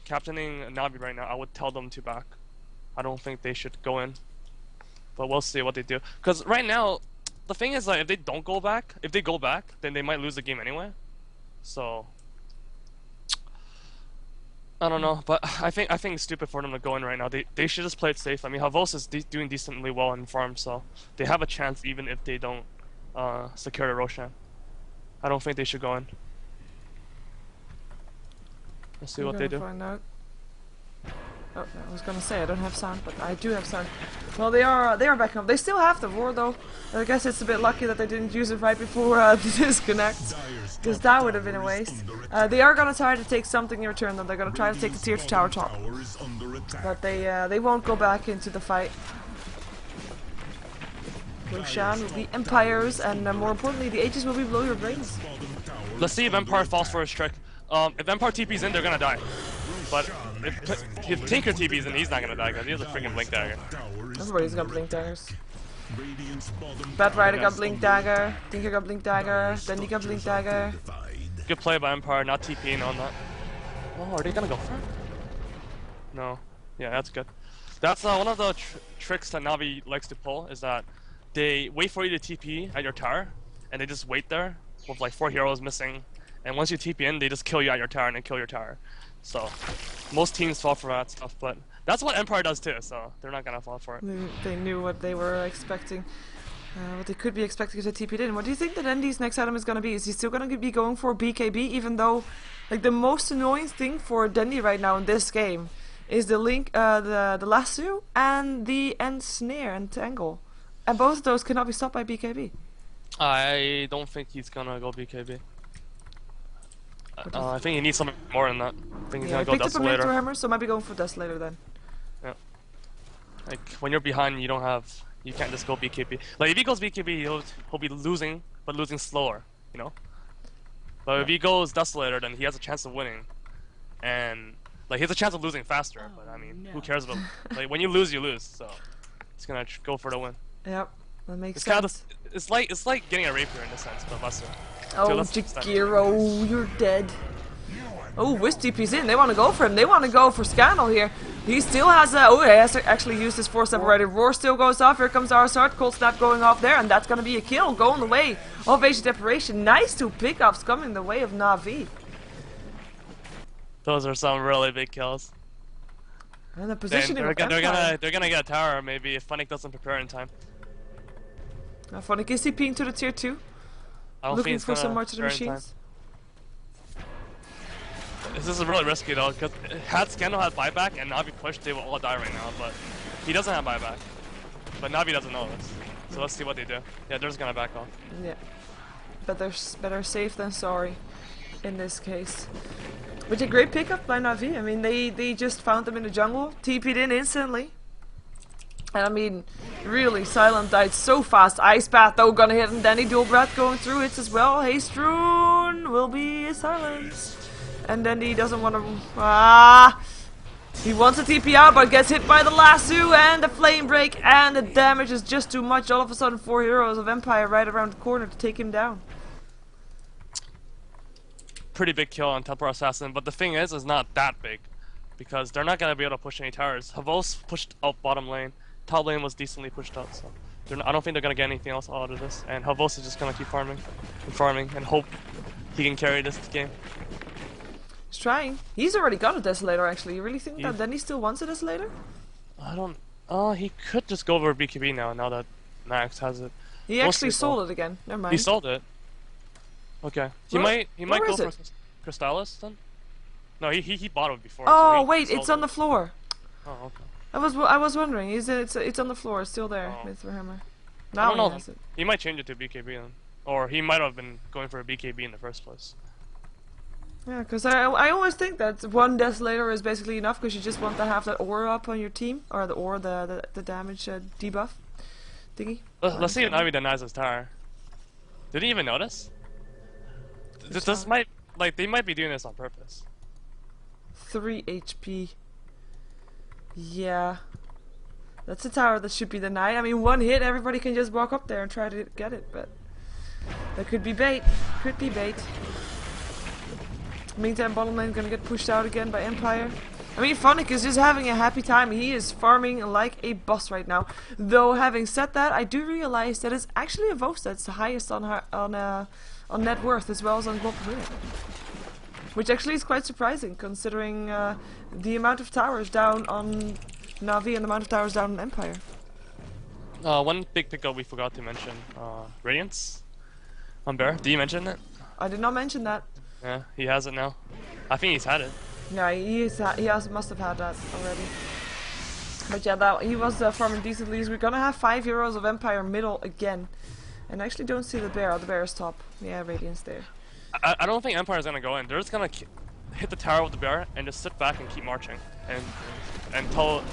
captaining Navi right now, I would tell them to back. I don't think they should go in, but we'll see what they do. Because right now, the thing is like if they don't go back, if they go back, then they might lose the game anyway. So I don't know, but I think it's stupid for them to go in right now. They should just play it safe. I mean, Havos is doing decently well in farm, so they have a chance even if they don't secure the Roshan. I don't think they should go in. Let's see what they do. Find out. Oh, I was gonna say I don't have sound, but I do have sound. Well, they are back up. They still have the war though. I guess it's a bit lucky that they didn't use it right before the disconnect, because that would have been a waste. They are gonna try to take something in return though. They're gonna try to take the tier 2 tower top, but they won't go back into the fight. Roshan will be Empires, and more importantly, the H's will be below your brains. Let's see if Empire falls for his trick. If Empire TP's in, they're gonna die. But if Tinker TP's in, he's not gonna die because he has a freaking Blink Dagger. Everybody's got Blink Daggers. Bat Rider got Blink Dagger, Tinker got Blink Dagger, Dandy got Blink Dagger. Good play by Empire, not TPing on that. Oh, are they gonna go for it? No. Yeah, that's good. That's one of the tricks that Navi likes to pull, is that they wait for you to TP at your tower, and they just wait there with like 4 heroes missing. And once you TP in, they just kill you at your tower and then kill your tower. So, most teams fall for that stuff, but that's what Empire does too, so they're not gonna fall for it. They knew what they were expecting. What they could be expecting is a TP'd in. What do you think that Andy's next item is gonna be? Is he still gonna be going for BKB, even though, like, the most annoying thing for Dandy right now in this game is the link, the lasso and the end snare and tangle, and both of those cannot be stopped by BKB. I don't think he's gonna go BKB. I think he needs something more than that. I think he's gonna go Desolator. Hammer, so might be going for Desolator then. Yeah. Like when you're behind, you can't just go BKB. Like if he goes BKB, he'll be losing, but losing slower, you know. But if he goes Desolator, then he has a chance of winning, and like he has a chance of losing faster. But I mean, who cares about like when you lose, you lose. So he's gonna go for the win. Yep, that makes sense. It's like getting a rapier in a sense, but lesser. Oh, Jakiro, you're dead. Oh, Wisp TP's in. They want to go for him. They want to go for Scandal here. He still has a... Oh, he has to actually use his 4-step already. Roar still goes off. Here comes our sword. Cold Snap going off there. And that's going to be a kill. Going the way of Asian Deparation. Nice 2 pickups coming the way of Navi. Those are some really big kills. And the positioning they're gonna get a tower maybe if Funnick doesn't prepare in time. Now Funnick is TPing to the tier 2. Looking for some more to the machines. This is really risky though, because had Scandal had buyback and Navi pushed, they will all die right now, but he doesn't have buyback. But Navi doesn't know this. So let's see what they do. Yeah, they're just gonna back off. Yeah. Better safe than sorry in this case. But a great pickup by Navi. I mean, they just found them in the jungle, TP'd in instantly. And I mean, really, Silent died so fast. Ice Path though gonna hit him. Danny Dual Breath going through hits as well. Haste Rune! soon will be silenced. And then he doesn't want to... He wants to TP out, but gets hit by the lasso and the flame break, and the damage is just too much. All of a sudden, 4 heroes of Empire right around the corner to take him down. Pretty big kill on Templar Assassin, but the thing is not that big, because they're not gonna be able to push any towers. Havos pushed up bottom lane. Top lane was decently pushed up, so I don't think they're gonna get anything else out of this. And Havos is just gonna keep farming and hope he can carry this game. He's trying. He's already got a Desolator, actually. You really think that Denny still wants a Desolator? I don't... he could just go over BKB now that Max has it. He actually sold it again. Never mind. He sold it? Okay. He might go for Crystallis then? No, he bought it before. Oh, so wait, it's on the floor. Oh, okay. I was wondering. It's on the floor. It's still there with the hammer. Now he has it. He might change it to BKB then. Or he might have been going for a BKB in the first place. Yeah, because I always think that one Desolator is basically enough, because you just want to have that aura up on your team, or the damage debuff thingy. Let's see if Navi denies his tower. Did he even notice? This might, like, they might be doing this on purpose. 3 HP. Yeah. That's a tower that should be denied. I mean, one hit, everybody can just walk up there and try to get it, but that could be bait. Could be bait. Meantime, bottom lane gonna get pushed out again by Empire. I mean, Phonic is just having a happy time. He is farming like a boss right now. Though, having said that, I do realize that it's actually a Vos that's the highest on net worth as well as on global winning. Which actually is quite surprising, considering the amount of towers down on Navi and the amount of towers down on Empire. One big pickup we forgot to mention, Radiance on Bear. Did you mention it? I did not mention that. Yeah, he has it now. I think he's had it. Yeah, must have had that already. But yeah, he was farming decently. So we're gonna have 5 heroes of Empire middle again. And I actually don't see the bear. The bear is top. Yeah, Radiance there. I don't think Empire's gonna go in. They're just gonna hit the tower with the bear and just sit back and keep marching and tell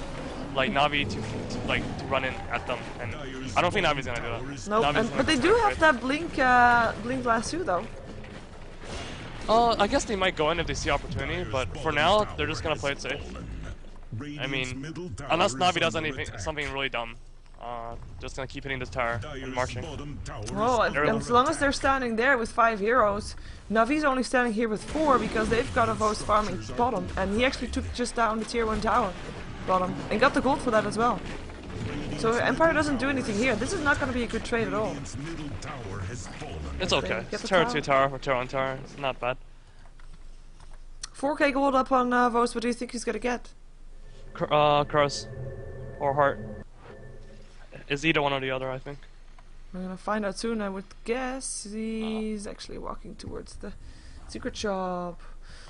like Navi to run in at them. And I don't think Navi's gonna do that. Nope. But they do have that blink lasso though. I guess they might go in if they see opportunity, but for now they're just gonna play it safe. I mean, unless Navi does something really dumb, just gonna keep hitting this tower and marching. Oh, as long as they're standing there with 5 heroes, Navi's only standing here with 4 because they've got a Vos farming bottom, and he actually took just down the tier 1 tower bottom and got the gold for that as well. So Empire doesn't do anything here. This is not going to be a good trade at all. It's okay. It's tier 2 tower or tier 1 tower. It's not bad. 4k gold up on Vos. What do you think he's going to get? Cross. Or Heart. It's either one or the other, I think. We're going to find out soon, I would guess. He's actually walking towards the secret shop.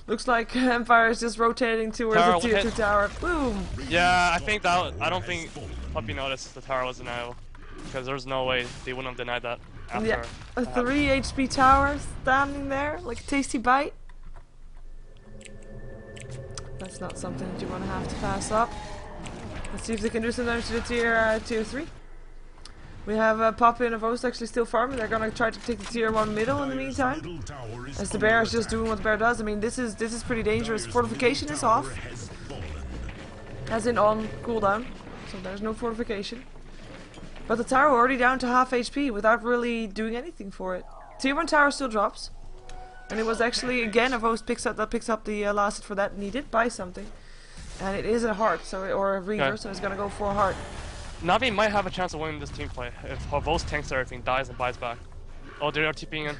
Looks like Empire is just rotating towards the tier 2 tower. Boom! Yeah, I think that. I don't think Puppy noticed the tower was deniable, because there's no way they wouldn't have denied that after. Yeah, a 3 HP tower standing there like a tasty bite. That's not something that you want to have to pass up. Let's see if they can do some damage to the tier 3. We have Poppy and Vos actually still farming. They're gonna try to take the tier 1 middle in the meantime. As the bear is just doing what the bear does. I mean, this is pretty dangerous. Fortification is off. As in on cooldown. So there's no fortification. But the tower already down to half HP without really doing anything for it. Tier 1 tower still drops. And it was actually again a Vos picks up the last hit for that, and he did buy something. And it is a heart, or a reaver, so it's gonna go for a heart. Navi might have a chance of winning this team play if Vos tanks everything, dies and buys back. Oh, they're TPing in.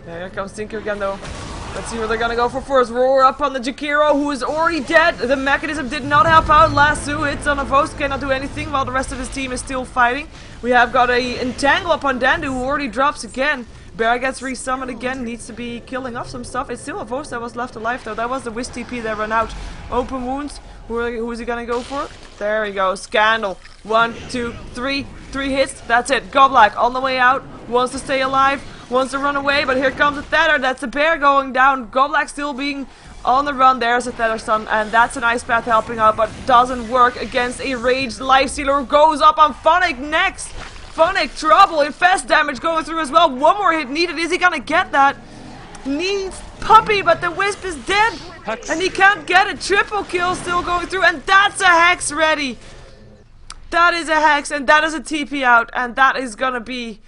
Yeah, here comes Tinker again though. Let's see what they're gonna go for first. Roar up on the Jakiro, who is already dead. The mechanism did not help out. Lasso hits on a Vos, cannot do anything while the rest of his team is still fighting. We have got a entangle up on Dandu, who already drops again. Bear gets resummoned again, needs to be killing off some stuff. It's still a Vos that was left alive though. That was the Wiz TP that ran out. Open wounds. Who is he gonna go for? There he goes. Scandal. 1, 2, 3. 3 hits. That's it. Goblak on the way out. Wants to stay alive. Wants to run away. But here comes a Tether. That's the bear going down. Goblak still being on the run. There's a Tether Stun. And that's an Ice Path helping out. But doesn't work against a Raged Lifestealer. Who goes up on Phonic next. Phonic trouble. Infest damage going through as well. One more hit needed. Is he gonna get that? needs Puppy, but the Wisp is dead. Hex. And he can't get it. Triple kill still going through, and that's a Hex ready. That is a Hex, and that is a TP out, and that is gonna be...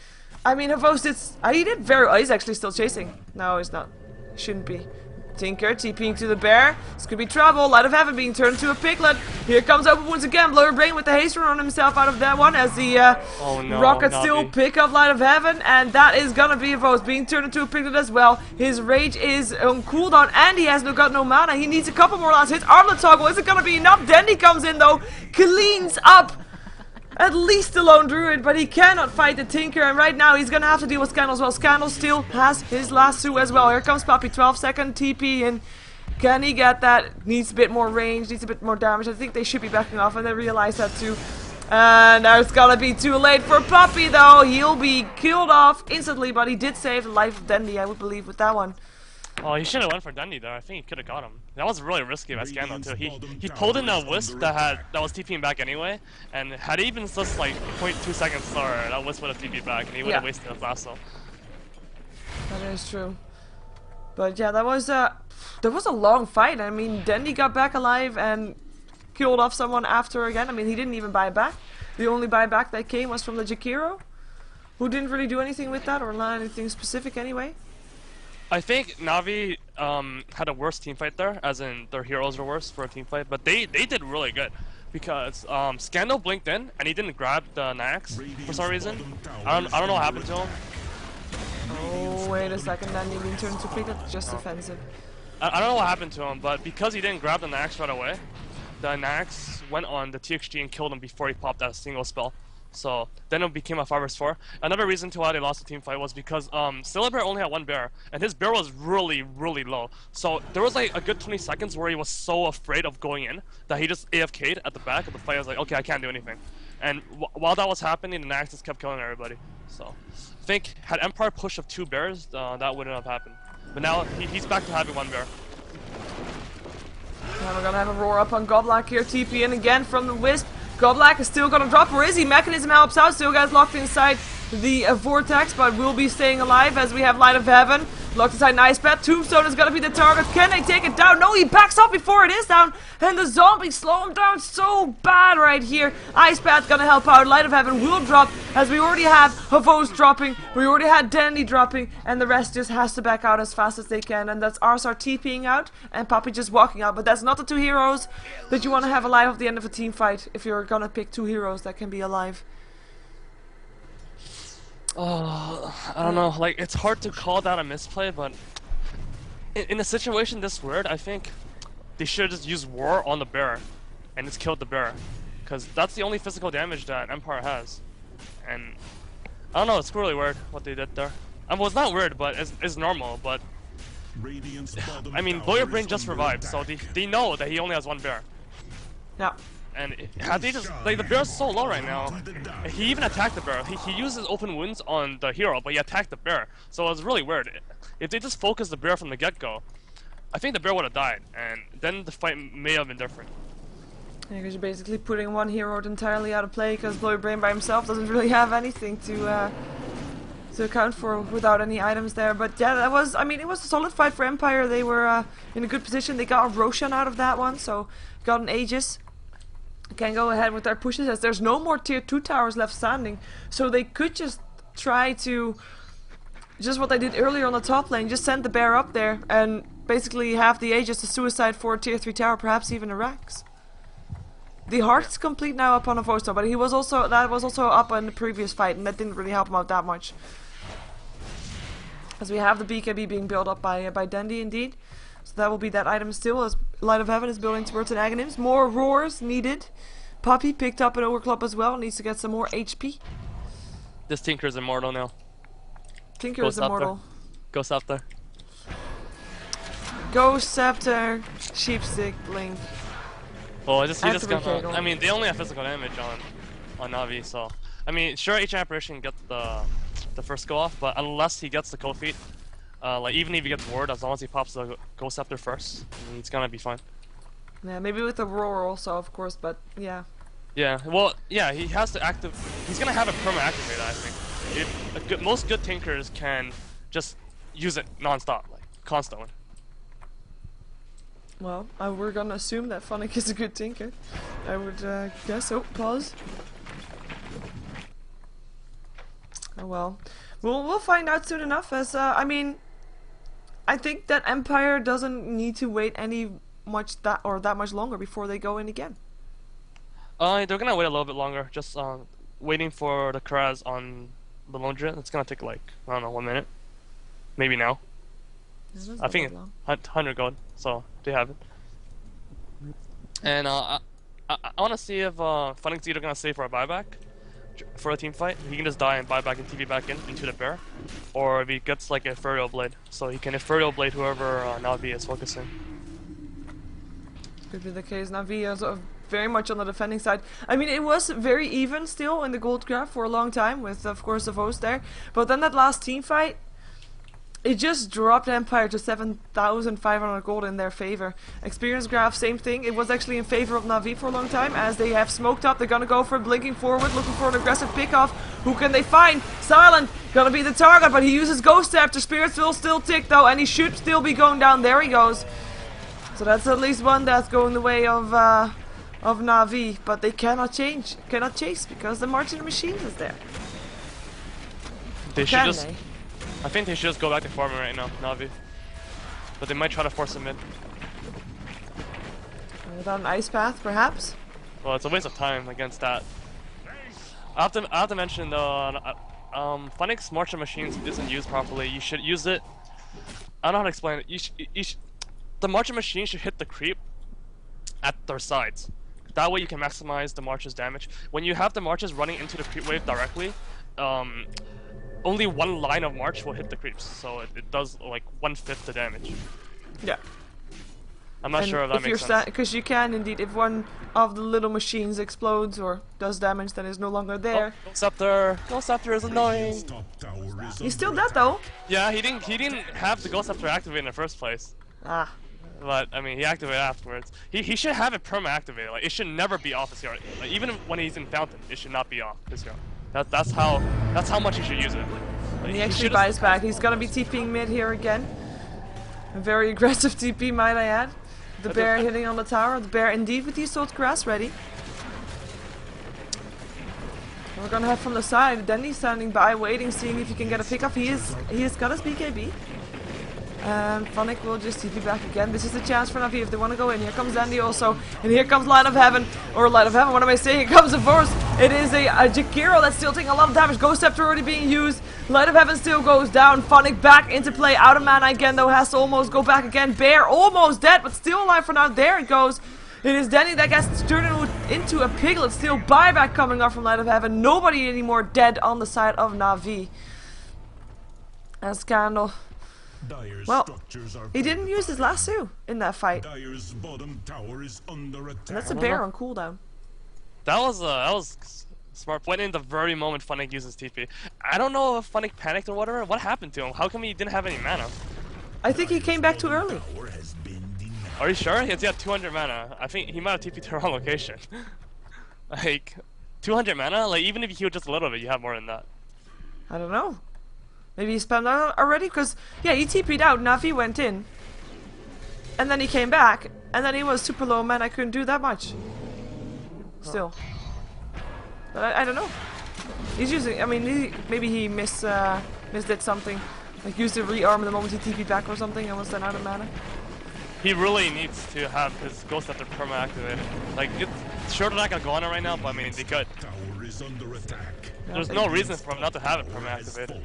I mean, Havos he did very... Oh, he's actually still chasing. No, he's not. Shouldn't be. Tinker TPing to the bear. This could be trouble. Light of Heaven being turned to a piglet. Here comes Open once again. Blur Brain with the haste run on himself out of that one as the oh no, Rockets Navi. still pick up Light of Heaven, and that is gonna be Havos being turned into a piglet as well. His rage is on cooldown, and he has got no mana. He needs a couple more last hits. Armlet toggle isn't gonna be enough. Dandy comes in though, cleans up at least the lone druid, but he cannot fight the Tinker, and right now he's gonna have to deal with Scandal as well. Scandal still has his lasso as well. Here comes Puppy, 12-second TP in. Can he get that? Needs a bit more range, needs a bit more damage. I think they should be backing off, and they realize that too. And now it's gonna be too late for Puppy though. He'll be killed off instantly, but he did save the life of Dandy, I would believe, with that one. Oh, he should have went for Dundee though. I think he could have got him. That was really risky by Scandal too. He pulled in a Wisp that was TPing back anyway, and had he even just like 0.2 seconds slower, that Wisp would have TP'd back, and he would have wasted his lasso. That is true. But yeah, that was a long fight. I mean, Dandy got back alive and killed off someone after again. I mean, he didn't even buy back. The only buyback that came was from the Jakiro, who didn't really do anything with that or not anything specific anyway. I think Navi had a worse team fight there, as in their heroes were worse for a team fight, but they did really good because Scandal blinked in and he didn't grab the Nax for some reason. I don't know what happened to him. Oh, wait a second, then you mean turn to piglet, just defensive. I don't know what happened to him, but because he didn't grab the Nax right away, the Nax went on the TXG and killed him before he popped that single spell. So then it became a 5-4. Another reason to why they lost the team fight was because Bear only had one bear, and his bear was really, really low. So there was like a good 20 seconds where he was so afraid of going in that he just AFK'd at the back of the fight. I was like, okay, I can't do anything. And while that was happening, the Nax just kept killing everybody. So I think had Empire push of 2 bears, that wouldn't have happened. But now he's back to having 1 bear. Now we're gonna have a roar up on Goblak here, TP in again from the Wisp. Goblak is still gonna drop. Where is he? Mechanism helps out. Still guys locked inside the vortex, but will be staying alive as we have Light of Heaven. Locked inside Nice Bet. Tombstone is gonna be the target. Can they take it down? No, he backs up before it is down. And the zombies slow him down so bad right here. Ice Bat's gonna help out. Light of Heaven will drop as we already have Havos dropping. We already had Dandy dropping. And the rest just has to back out as fast as they can. And that's Arsar TPing out and Puppy just walking out. But that's not the 2 heroes that you want to have alive at the end of a team fight if you're gonna pick 2 heroes that can be alive. Oh, I don't know. Like, it's hard to call that a misplay, but in a situation this weird, I think they should have just used War on the bear and just killed the bear, because that's the only physical damage that Empire has. And I don't know. It's really weird what they did there. Well, it's not weird, but it's normal. But I mean, Blur Brain just revived, so they know that he only has 1 bear. Yeah. And had they just, like, the bear's so low right now, he even attacked the bear. He uses open wounds on the hero, but he attacked the bear. So it was really weird. If they just focused the bear from the get-go, I think the bear would have died, and then the fight may have been different. Yeah, because you're basically putting 1 hero entirely out of play, because Blue Brain by himself doesn't really have anything to account for without any items there. But yeah, that was, I mean, it was a solid fight for Empire. They were in a good position. They got a Roshan out of that one, so got an Aegis. Can go ahead with their pushes as there's no more tier 2 towers left standing, so they could just try to just what they did earlier on the top lane, just send the bear up there and basically have the Aegis to suicide for a tier 3 tower, perhaps even a Rex. The heart's complete now up on a 4-star, but that was also up in the previous fight, and that didn't really help him out that much. As we have the BKB being built up by Dandy indeed. So that will be that item still, as Light of Heaven is building towards an Aghanims. More roars needed. Puppy picked up an Overclock as well, needs to get some more HP. This Tinker is immortal now. Tinker is immortal. Go Scepter. Go Scepter, Sheepstick, Blink. Well, he just got. Kegel. I mean, they only have physical damage on Navi, so I mean, sure, H Apparition gets the first go off, but unless he gets the cold feet, like even if he gets ward, as long as he pops the Ghost Scepter first, I mean, he's gonna be fine. Yeah, maybe with the roar also, of course, but yeah. Yeah, well, yeah, he has to active. He's gonna have a perma activate, I think. Most good Tinkers can just use it non-stop. Like, constantly. Well, we're gonna assume that Funnick is a good tinker. I would guess. Oh, pause. Oh well. We'll find out soon enough. As I mean, I think that Empire doesn't need to wait that much longer before they go in again. They're gonna wait a little bit longer. Just waiting for the Kraz on the Londra. It's gonna take like, I don't know, 1 minute, maybe now. I think 100 gold, so they have it. And I want to see if Funnick's either gonna save for a buyback for a team fight. He can just die and buy back and TP back into the bear, or if he gets like a Ethereal Blade, so he can Ethereal Blade whoever Navi is focusing. Could be the case. Navi is very much on the defending side. I mean, it was very even still in the gold graph for a long time, with of course the host there. But then that last team fight, it just dropped Empire to 7,500 gold in their favor. Experience graph, same thing. It was actually in favor of Navi for a long time, as they have smoked up. They're gonna go for blinking forward, looking for an aggressive pickoff. Who can they find? Silent, gonna be the target, but he uses Ghost after Spirits will still tick though, and he should still be going down. There he goes. So that's at least one death going the way of Navi, but they cannot chase because the Marching Machines is there. They should just. I think they should just go back to farming right now, Navi. But they might try to force him in. Without an ice path, perhaps. Well, it's a waste of time against that. I have to mention though, Funnick's Marching Machines isn't used properly. You should use it. I don't know how to explain it. The Marching Machine should hit the creep at their sides. That way you can maximize the March's damage. When you have the Marches running into the creep wave directly, only one line of March will hit the creeps, so it does like 1/5 the damage. Yeah. I'm not sure if that makes sense. Because you can indeed, if one of the little machines explodes or does damage that is no longer there. Oh, Ghost Scepter is annoying. He's still dead though. Yeah, he didn't have the Ghost Scepter activate in the first place. Ah. But I mean, he activated afterwards. He should have it perma activated. Like, it should never be off his hero. Like, even when he's in Fountain, it should not be off his hero. That's how much he should use it. Like, he actually buys back. He's gonna be TPing mid here again. A very aggressive TP, might I add. The bear hitting on the tower. The bear indeed with the Assault Grass ready. And we're gonna have from the side. Danny standing by, waiting, seeing if he can get a pickup. He has got his BKB. And Funnick will just TP back again. This is the chance for Navi if they want to go in. Here comes Dandy also. And here comes Light of Heaven. Or Light of Heaven, what am I saying? Here comes the Force. It is a Jakiro that's still taking a lot of damage. Ghost Scepter already being used. Light of Heaven still goes down. Funnick back into play. Out of mana again though. Has to almost go back again. Bear almost dead, but still alive for now. There it goes. It is Danny that gets turned into a piglet. Still buyback coming up from Light of Heaven. Nobody anymore dead on the side of Navi. And Scandal. Well, he didn't use his lasso in that fight. And that's a bear on cooldown. That was smart. Went in the very moment Funnick uses TP. I don't know if Funnick panicked or whatever. What happened to him? How come he didn't have any mana? I think he came back too early. Are you sure? He had 200 mana. I think he might have TP'd to the wrong location. Like, 200 mana? Like, even if you heal just a little bit, you have more than that. I don't know. Maybe he spent that already? Because, yeah, he TP'd out, Navi went in. And then he came back. And then he was super low, man, I couldn't do that much. Still. But I don't know. He's using, I mean, maybe he misdid something. Like, used the rearm the moment he TP'd back or something and was then out of mana. He really needs to have his Ghost Scepter perma activated. Like, it's sure they're not gonna go on it right now, but I mean, they could. There's no reason for him not to have it perma activated.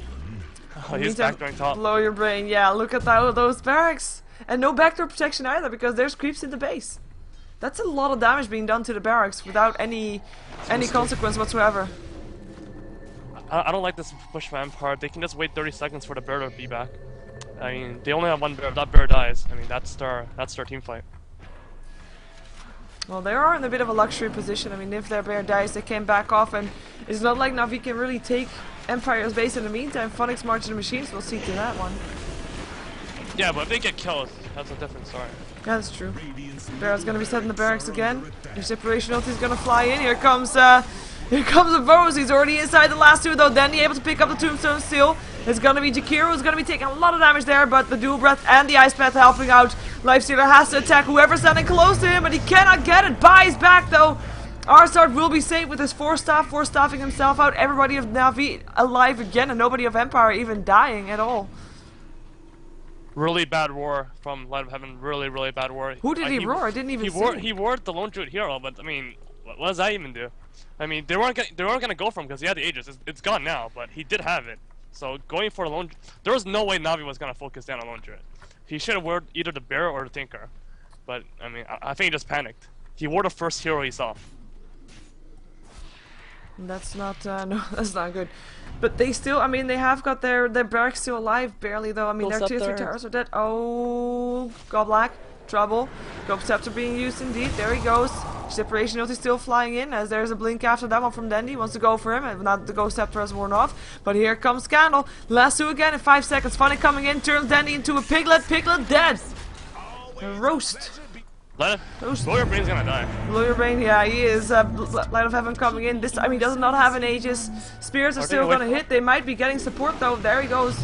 Oh, he's backdooring top. Blow your brain, yeah, look at those barracks. And no backdoor protection either, because there's creeps in the base. That's a lot of damage being done to the barracks without any consequence whatsoever. I don't like this push for Empire. They can just wait 30 seconds for the bear to be back. I mean, they only have one bear. If that bear dies, I mean, that's their team fight. Well, they are in a bit of a luxury position. I mean, if their bear dies, they can back off, and it's not like Navi can really take Empire's base in the meantime. Funnick's Marching Machines will see to that one. Yeah, but if they get killed, that's a different story. Yeah, that's true. Bear's gonna be set in the barracks again. Your separation ult is gonna fly in. Here comes the Rose. He's already inside the last two though. Danny able to pick up the tombstone still. It's gonna be Jakiro who's gonna be taking a lot of damage there, but the dual breath and the ice path helping out. Lifestealer has to attack whoever's standing close to him, but he cannot get it. Buys back though. Arsart will be safe with his force staffing himself out. Everybody of Navi alive again, and nobody of Empire even dying at all. Really bad roar from Light of Heaven. Really, really bad roar. Who did he roar? I didn't even see. He roared the Lone Druid hero, but I mean, what does that even do? I mean, they weren't gonna go for him because he had the Aegis. It's gone now, but he did have it. So going for a Lone, there was no way Navi was gonna focus down on Lone Druid. He should have wore either the Bear or the Tinker. But I mean, I think he just panicked. He wore the first hero he saw. That's not, no, that's not good. But they still, I mean, they have got their barracks still alive, barely though. I mean, their tier 3 towers are dead. Oh, Goblack, trouble. Gob Scepter being used indeed. There he goes. Separation Note is still flying in as there's a blink after that one from Dandy. He wants to go for him, and not the Ghost Scepter has worn off. But here comes Scandal. Lasso again in 5 seconds. Funny coming in, turns Dandy into a piglet. Piglet dead. Roast. Let him. Blow Your Brain's gonna die. Blow Your Brain, yeah, he is. Light of Heaven coming in. This time he does not have an Aegis. Spirits are still gonna hit. They might be getting support though. There he goes.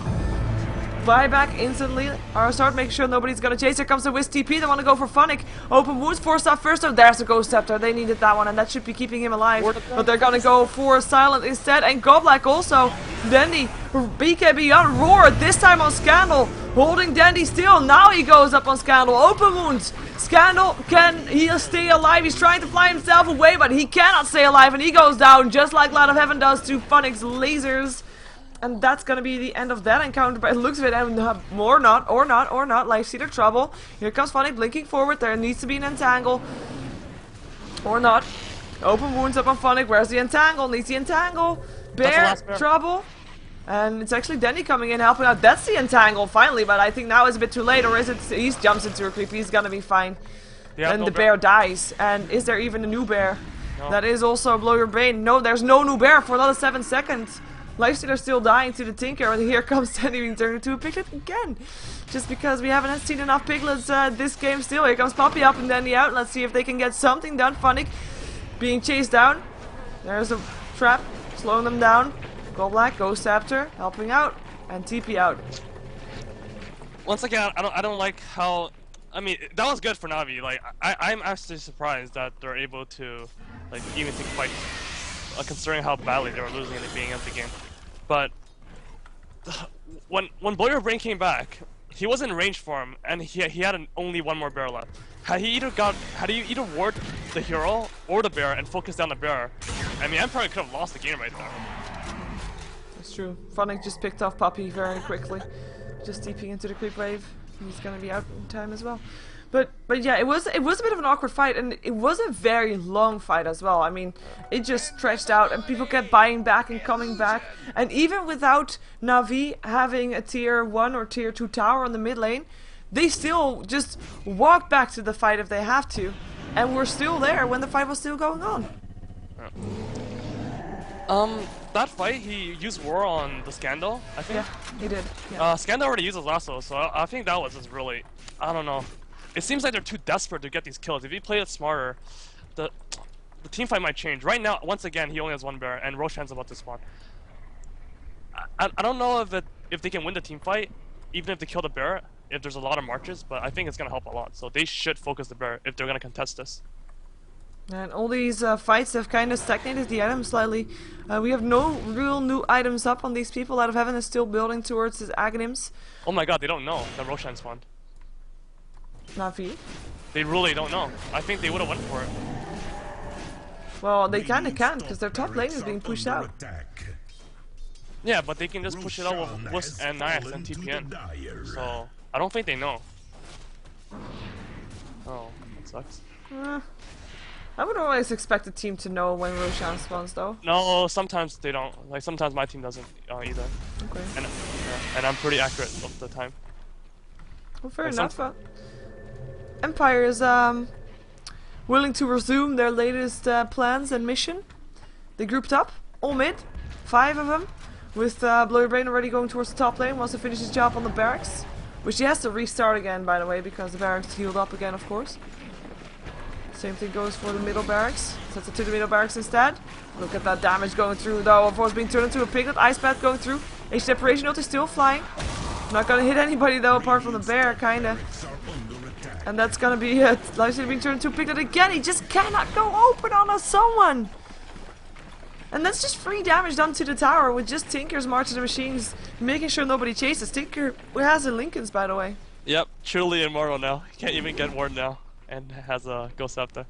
Buyback instantly. Arsart making sure nobody's gonna chase. Here comes the Wisp TP. They want to go for Funnick. Open wounds. Force off first. Oh, there's the Ghost Scepter. They needed that one, and that should be keeping him alive. But they're gonna go for Silent instead. And Goblack also. Dandy. BKB on Roar. This time on Scandal. Holding Dandy still. Now he goes up on Scandal. Open wounds. Scandal, can he stay alive? He's trying to fly himself away, but he cannot stay alive, and he goes down just like Light of Heaven does to Funnick's lasers. And that's gonna be the end of that encounter, but it looks of it, and or not. Lifestealer trouble. Here comes Funnick blinking forward. There needs to be an entangle. Or not. Open wounds up on Funnick. Where's the entangle? Needs the entangle. Bear, trouble. And it's actually Danny coming in helping out. That's the entangle finally, but I think now is a bit too late. Or is it he jumps into a creep? He's gonna be fine. Yeah, and the bear dies. And is there even a new bear? No. That is also Blow Your Brain. No, there's no new bear for another 7 seconds. Lifestealer still dying to the Tinker, and here comes Danny being turned into a piglet again. Just because we haven't seen enough piglets this game still. Here comes Poppy up and Danny out. Let's see if they can get something done. Funnick being chased down. There's a trap, slowing them down. Goblack, Ghost Scepter, helping out, and TP out. Once again, I don't like how. I mean, that was good for Navi. Like, I'm actually surprised that they're able to, like, even take fight, considering how badly they were losing in the beginning of the game. But when Blow Your Brain came back, he was in range for him, and he had only one more bear left. Had he either ward the hero or the bear and focused down the bear, I mean, Empire could have lost the game right there. That's true. Funnick just picked off Poppy very quickly. Just TPing into the creep wave. He's gonna be out in time as well. But yeah, it was a bit of an awkward fight, and it was a very long fight as well. I mean, it just stretched out, and people kept buying back and coming back. And even without Navi having a tier 1 or tier 2 tower on the mid lane, they still just walked back to the fight if they have to, and were still there when the fight was still going on. That fight, he used War on the Scandal, I think. Yeah, he did. Yeah. Scandal already uses Lasso, so I think that was just really, I don't know. It seems like they're too desperate to get these kills. If he played it smarter, the team fight might change. Right now, once again, he only has one bear, and Roshan's about to spawn. I don't know if they can win the team fight, even if they kill the bear, if there's a lot of marches, but I think it's going to help a lot. So they should focus the bear if they're going to contest this. And all these fights have kind of stagnated the items slightly. We have no real new items up on these people. Light of Heaven is still building towards his Aghanim's. Oh my god, they don't know that Roshan spawned. Navi? They really don't know. I think they would have went for it. Well, they kind of can't, because their top lane is being pushed out. Yeah, but they can just push it out with Wisp and Nyx and TPN. So, I don't think they know. Oh, that sucks. I would always expect a team to know when Roshan spawns, though. No, sometimes they don't. Like, sometimes my team doesn't either. Okay. And I'm pretty accurate of the time. Well, fair enough. Empire is willing to resume their latest plans and mission. They grouped up, all mid, 5 of them, with Blow Your Brain already going towards the top lane, wants to finish his job on the barracks, which he has to restart again, by the way, because the barracks healed up again, of course. Same thing goes for the middle barracks. Sets it to the middle barracks instead. Look at that damage going through though. Of course being turned into a piglet. Ice Path going through. Age Separation Ult is still flying. Not gonna hit anybody though apart from the bear, kinda. And that's gonna be it. Livestream being turned into a piglet again. He just cannot go open on someone. And that's just free damage done to the tower with just Tinker's March of the Machines, making sure nobody chases. Tinker has a Lincolns, by the way. Yep, truly immortal now. He can't even get ward now, and has a Ghost Scepter.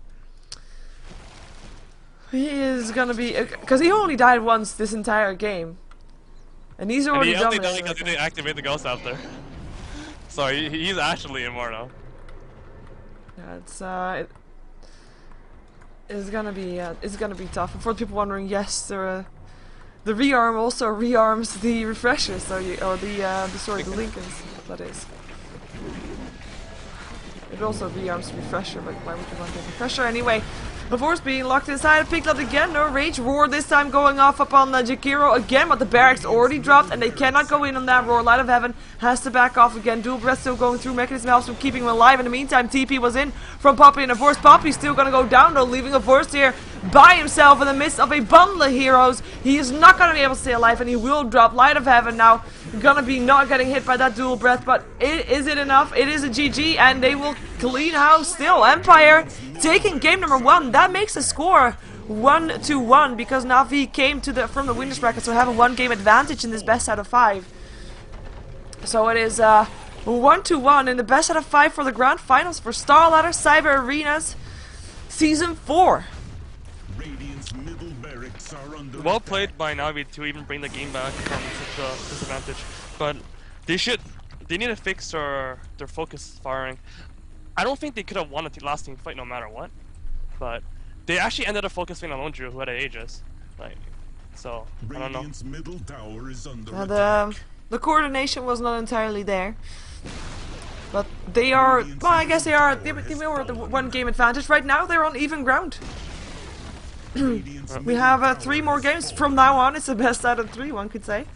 He is gonna be, because he only died once this entire game, and he's already done it. He only died because he didn't activate the Ghost Scepter. So he's actually immortal. Yeah, it's gonna be tough. And for the people wondering, yes, the rearm also rearms the refreshers, so the Lincolns. That is. It also rearms the refresher, but why would you want the refresher anyway? The force being locked inside a piglet again. No rage roar this time going off upon Jakiro again, but the barracks already dropped and they cannot go in on that roar. Light of Heaven has to back off again. Dual breath still going through. Mechanism helps from keeping him alive. In the meantime, TP was in from Poppy, and of course Poppy's still gonna go down though, leaving a force here by himself in the midst of a bundle of heroes. He is not gonna be able to stay alive, and he will drop. Light of Heaven now gonna be not getting hit by that dual breath, but is it enough? It is a GG, and they will clean house still. Empire taking game number 1. That makes the score 1-1 because Navi came from the winners bracket, so have a 1-game advantage in this best out of 5. So it is 1-1 in the best out of 5 for the grand finals for StarLadder Cyber Arenas Season 4. Well played by Navi to even bring the game back from such a disadvantage, but they need to fix their focus firing. I don't think they could have won a last team fight no matter what, but they actually ended up focusing on Lone Drew, who had Aegis. So I don't know. Middle tower is under the coordination was not entirely there, but they are. Well, I guess they are. They were the 1-game advantage right now. They're on even ground. We have 3 more games from now on. It's the best out of 3, one could say.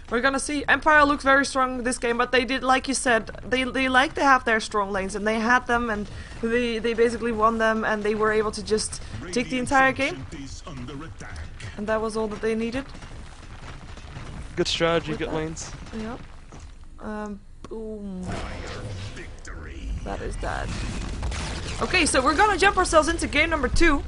We're gonna see. Empire looks very strong this game, but they did, like you said, they like to have their strong lanes, and they had them, and they basically won them, and they were able to just take the entire game. And that was all that they needed. Good strategy, good lanes. Yep. Boom. That is that. Okay, so we're gonna jump ourselves into game number 2.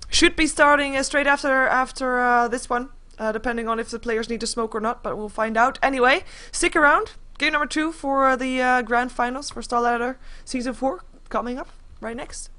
Should be starting straight after this one. Depending on if the players need to smoke or not, but we'll find out. Anyway, stick around. Game number 2 for the grand finals for StarLadder Season 4 coming up right next.